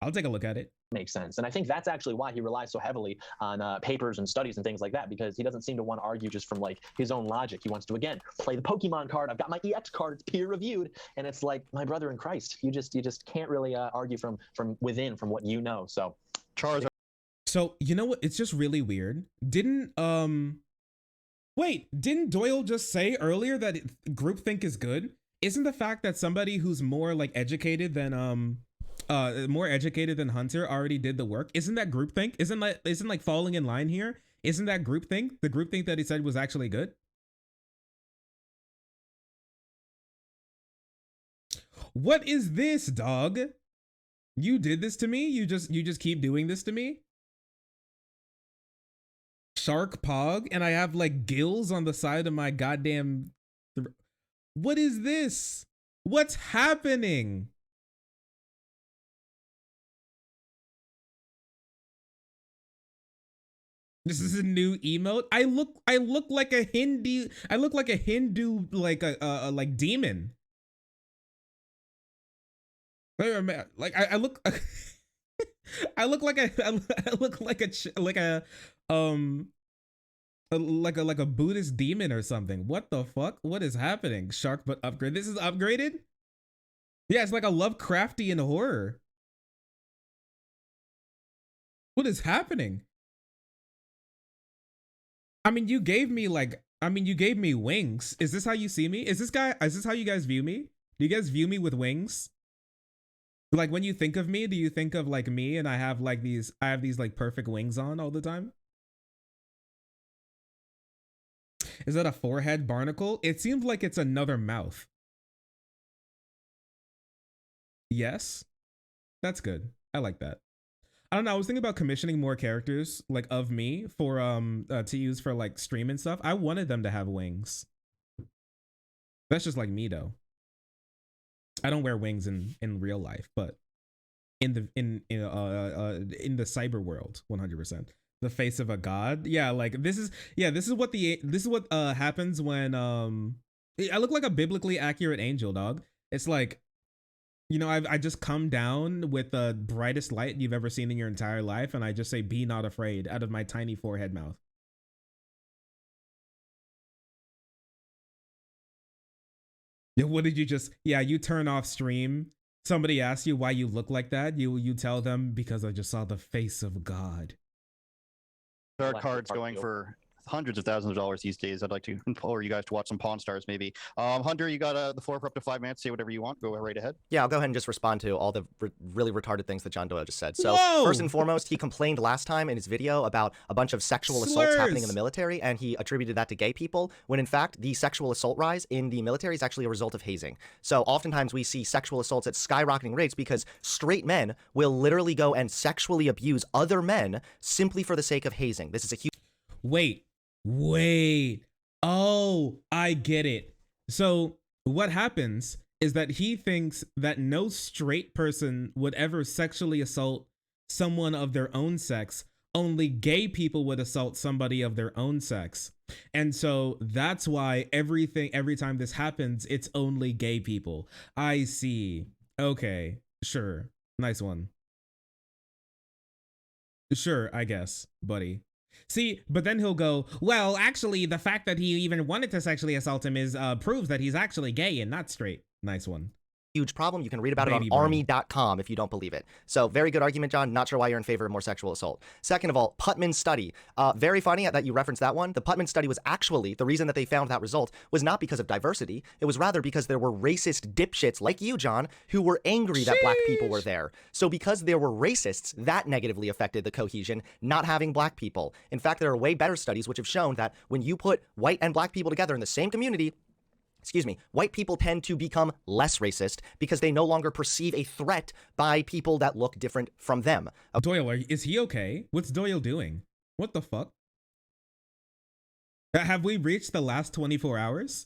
Speaker 1: I'll take a look at it.
Speaker 3: Makes sense. And I think that's actually why he relies so heavily on papers and studies and things like that, because he doesn't seem to want to argue just from like his own logic. He wants to, again, play the Pokemon card. I've got my EX card, it's peer reviewed. And it's like, my brother in Christ, you just can't really argue from within, from what you know. So
Speaker 4: Charizard.
Speaker 1: So you know what? It's just really weird. Didn't Doyle just say earlier that groupthink is good? Isn't the fact that somebody who's more like educated than Hunter already did the work? Isn't that groupthink? Isn't like falling in line here? Isn't that groupthink? The groupthink that he said was actually good. What is this, dog? You did this to me? You just keep doing this to me? Shark Pog, and I have like gills on the side of my goddamn. What is this? What's happening? This is a new emote. I look like a Hindu. I look like a Hindu, like a like demon. Like I look. I look like a Buddhist demon or something. What the fuck? What is happening? Shark butt upgrade. This is upgraded? Yeah, it's like a Lovecraftian horror. What is happening? I mean, you gave me wings. Is this how you see me? Is this how you guys view me? Do you guys view me with wings? Like when you think of me, do you think of like me and I have these like perfect wings on all the time? Is that a forehead barnacle? It seems like it's another mouth. Yes. That's good. I like that. I don't know. I was thinking about commissioning more characters like of me for to use for like stream and stuff. I wanted them to have wings. That's just like me though. I don't wear wings in real life, but in the cyber world, 100%. The face of a god. Yeah, like this is what happens when I look like a biblically accurate angel, dog. It's like, I just come down with the brightest light you've ever seen in your entire life, and I just say, "Be not afraid," out of my tiny forehead mouth. Yeah, what did you just? Yeah, you turn off stream. Somebody asks you why you look like that. You tell them, because I just saw the face of God.
Speaker 4: There are cards going for hundreds of thousands of dollars these days. I'd like to implore you guys to watch some Pawn Stars, maybe. Hunter, you got the floor for up to 5 minutes. Say whatever you want. Go right ahead.
Speaker 2: Yeah, I'll go ahead and just respond to all the really retarded things that John Doyle just said. So
Speaker 1: Whoa!
Speaker 2: First and foremost, he complained last time in his video about a bunch of sexual assaults happening in the military, and he attributed that to gay people, when in fact the sexual assault rise in the military is actually a result of hazing. So oftentimes we see sexual assaults at skyrocketing rates because straight men will literally go and sexually abuse other men simply for the sake of hazing. This is a huge...
Speaker 1: Wait. Oh, I get it. So what happens is that he thinks that no straight person would ever sexually assault someone of their own sex. Only gay people would assault somebody of their own sex. And so that's why every time this happens, it's only gay people. I see. Okay, sure. Nice one. Sure, I guess, buddy. See, but then he'll go, well, actually, the fact that he even wanted to sexually assault him is proves that he's actually gay and not straight. Nice one.
Speaker 2: huge problem. You can read about it on
Speaker 1: Baby brain.
Speaker 2: army.com if you don't believe it. So very good argument, John. Not sure why you're in favor of more sexual assault. Second of all, Putman study. Very funny that you referenced that one. The Putman study was actually, the reason that they found that result was not because of diversity. It was rather because there were racist dipshits like you, John, who were angry that black people were there. So because there were racists, that negatively affected the cohesion, not having black people. In fact, there are way better studies which have shown that when you put white and black people together in the same community, white people tend to become less racist because they no longer perceive a threat by people that look different from them.
Speaker 1: Doyle, is he okay? What's Doyle doing? What the fuck? Have we reached the last 24 hours?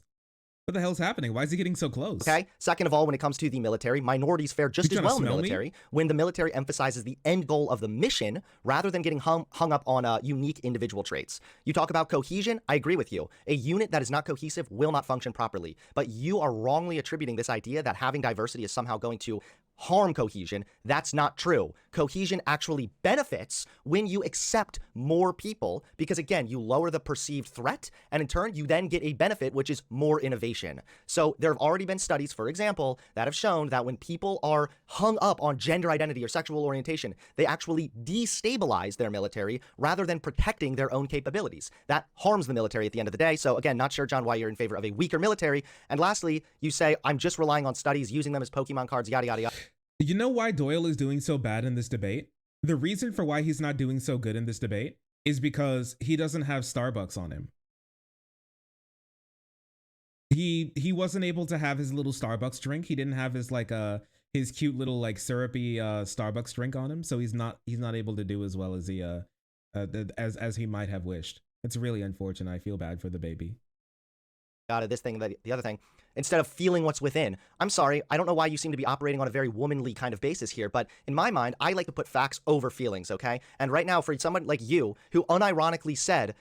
Speaker 1: What the hell's happening? Why is he getting so close?
Speaker 2: Okay. Second of all, when it comes to the military, minorities fare just as well in the military when the military emphasizes the end goal of the mission rather than getting hung up on unique individual traits. You talk about cohesion. I agree with you. A unit that is not cohesive will not function properly. But you are wrongly attributing this idea that having diversity is somehow going to harm cohesion. That's not true. Cohesion actually benefits when you accept more people because, again, you lower the perceived threat and in turn you then get a benefit, which is more innovation. So there have already been studies, for example, that have shown that when people are hung up on gender identity or sexual orientation, they actually destabilize their military rather than protecting their own capabilities. That harms the military at the end of the day. So again, not sure, John, why you're in favor of a weaker military. And lastly, you say, I'm just relying on studies, using them as Pokemon cards, yada, yada, yada.
Speaker 1: You know why Doyle is doing so bad in this debate? The reason for why he's not doing so good in this debate is because he doesn't have Starbucks on him. He wasn't able to have his little Starbucks drink. He didn't have his his cute little syrupy Starbucks drink on him, so he's not able to do as well as he as he might have wished. It's really unfortunate. I feel bad for the baby.
Speaker 2: Got it. This thing, the other thing. Instead of feeling what's within. I'm sorry, I don't know why you seem to be operating on a very womanly kind of basis here, but in my mind, I like to put facts over feelings, okay? And right now, for someone like you, who unironically said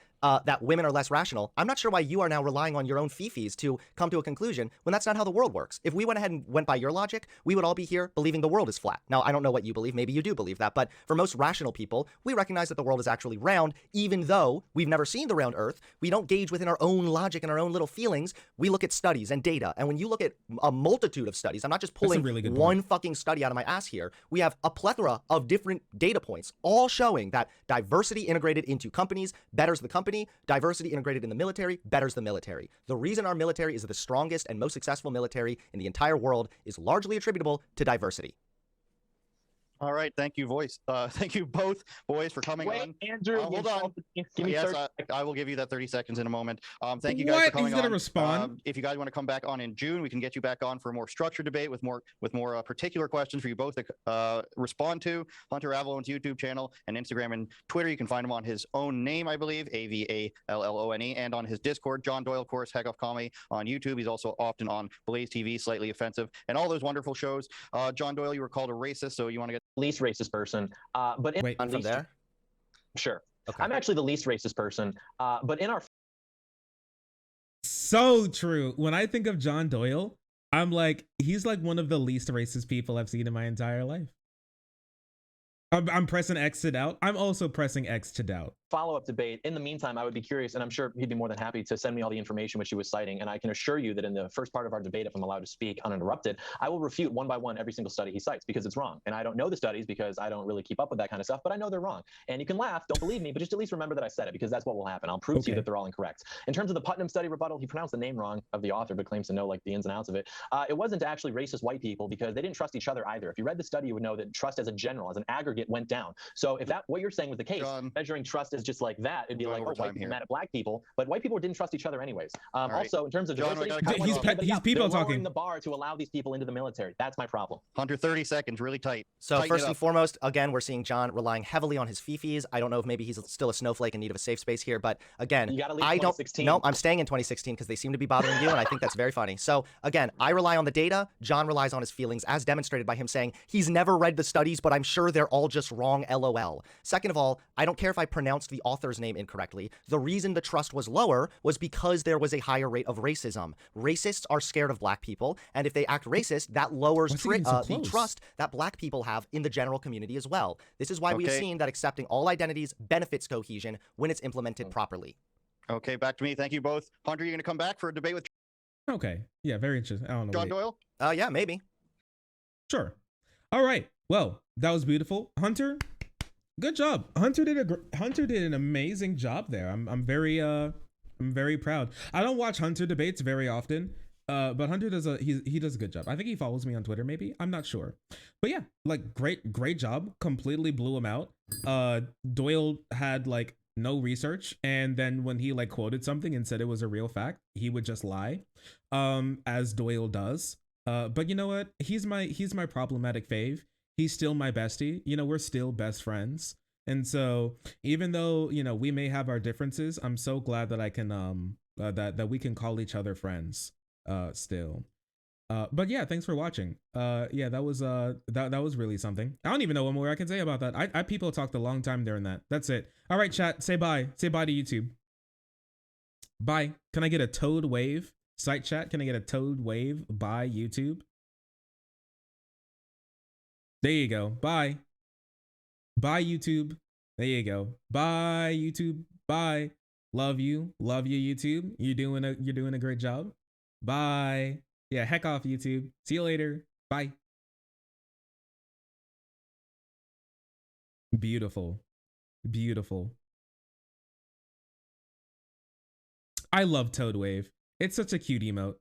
Speaker 2: that women are less rational, I'm not sure why you are now relying on your own fifis to come to a conclusion when that's not how the world works. If we went ahead and went by your logic, we would all be here believing the world is flat. Now, I don't know what you believe. Maybe you do believe that, but for most rational people, we recognize that the world is actually round, even though we've never seen the round Earth. We don't gauge within our own logic and our own little feelings. We look at studies and data, and when you look at a multitude of studies, I'm not just pulling really one fucking study out of my ass here. We have a plethora of different data points, all showing that diversity integrated into companies betters the company, diversity integrated in the military betters the military. The reason our military is the strongest and most successful military in the entire world is largely attributable to diversity.
Speaker 4: All right, thank you, thank you both, boys, for coming on.
Speaker 3: Andrew,
Speaker 4: hold on.
Speaker 3: Give me 30
Speaker 4: I will give you that 30 seconds in a moment. Thank you guys for coming
Speaker 1: He's gonna
Speaker 4: on.
Speaker 1: respond.
Speaker 4: If you guys want to come back on in June, we can get you back on for a more structured debate with more particular questions for you both to respond to. HunterAvallone's YouTube channel and Instagram and Twitter. You can find him on his own name, I believe, AVALLONE, and on his Discord, John Doyle, of course, Heck Off Comedy on YouTube. He's also often on Blaze TV, Slightly Offensive, and all those wonderful shows. John Doyle, you were called a racist, so you want to get
Speaker 3: least racist person, but
Speaker 1: wait,
Speaker 2: from there.
Speaker 3: Sure.
Speaker 2: Okay.
Speaker 3: I'm actually the least racist person, but in our
Speaker 1: so true. When I think of John Doyle, I'm like, he's like one of the least racist people I've seen in my entire life. I'm pressing X to doubt. I'm also pressing X to doubt.
Speaker 3: follow-up debate. In the meantime, I would be curious, and I'm sure he'd be more than happy to send me all the information which he was citing. And I can assure you that in the first part of our debate, if I'm allowed to speak uninterrupted, I will refute one by one every single study he cites because it's wrong. And I don't know the studies because I don't really keep up with that kind of stuff, but I know they're wrong. And you can laugh, don't believe me, but just at least remember that I said it because that's what will happen. I'll prove to you that they're all incorrect. In terms of the Putnam study rebuttal, he pronounced the name wrong of the author, but claims to know like the ins and outs of it. It wasn't actually racist white people because they didn't trust each other either. If you read the study, you would know that trust as a general, as an aggregate, went down. So if that what you're saying was the case,
Speaker 4: John,
Speaker 3: measuring trust is just like that, it'd be like, oh, white people mad at black people, but white people didn't trust each other anyways. Also, in terms of
Speaker 4: John,
Speaker 3: diversity,
Speaker 1: he's people
Speaker 3: they're
Speaker 1: talking.
Speaker 3: lowering the bar to allow these people into the military. That's my problem.
Speaker 4: Hunter, 30 seconds, really tight.
Speaker 2: So
Speaker 4: Tighten
Speaker 2: first
Speaker 4: it
Speaker 2: and
Speaker 4: up.
Speaker 2: foremost, again, we're seeing John relying heavily on his fifis. I don't know if maybe he's still a snowflake in need of a safe space here, but again,
Speaker 3: You gotta leave
Speaker 2: I don't.
Speaker 3: 2016.
Speaker 2: No, I'm staying in 2016 because they seem to be bothering you, and I think that's very funny. So again, I rely on the data. John relies on his feelings, as demonstrated by him saying he's never read the studies, but I'm sure they're all just wrong. LOL. Second of all, I don't care if I pronounced the author's name incorrectly. The reason the trust was lower was because there was a higher rate of racism. Racists are scared of black people, and if they act racist, that lowers the trust that black people have in the general community as well. This is why we have seen that accepting all identities benefits cohesion when it's implemented properly.
Speaker 4: Okay, back to me. Thank you both. Hunter, you're going to come back for a debate with
Speaker 1: Okay. Yeah, very interesting. I don't know.
Speaker 4: John Doyle?
Speaker 2: Yeah, maybe.
Speaker 1: Sure. All right. Well, that was beautiful. Hunter, good job. Hunter did an amazing job there. I'm very proud. I don't watch Hunter debates very often. But Hunter does he does a good job. I think he follows me on Twitter, maybe. I'm not sure. But yeah, like great job. Completely blew him out. Doyle had like no research, and then when he like quoted something and said it was a real fact, he would just lie. As Doyle does. But you know what? He's my problematic fave. He's still my bestie. You know, we're still best friends. And so even though, you know, we may have our differences, I'm so glad that I can that we can call each other friends still. But yeah, thanks for watching. Yeah, that was that was really something. I don't even know what more I can say about that. I people talked a long time during that. That's it. All right, chat, say bye. Say bye to YouTube. Bye. Can I get a toad wave? Site chat, can I get a toad wave? Bye, YouTube. There you go. Bye. Bye, YouTube. There you go. Bye, YouTube. Bye. Love you. Love you, YouTube. You're doing a great job. Bye. Yeah, heck off, YouTube. See you later. Bye. Beautiful. Beautiful. I love Toad Wave. It's such a cute emote.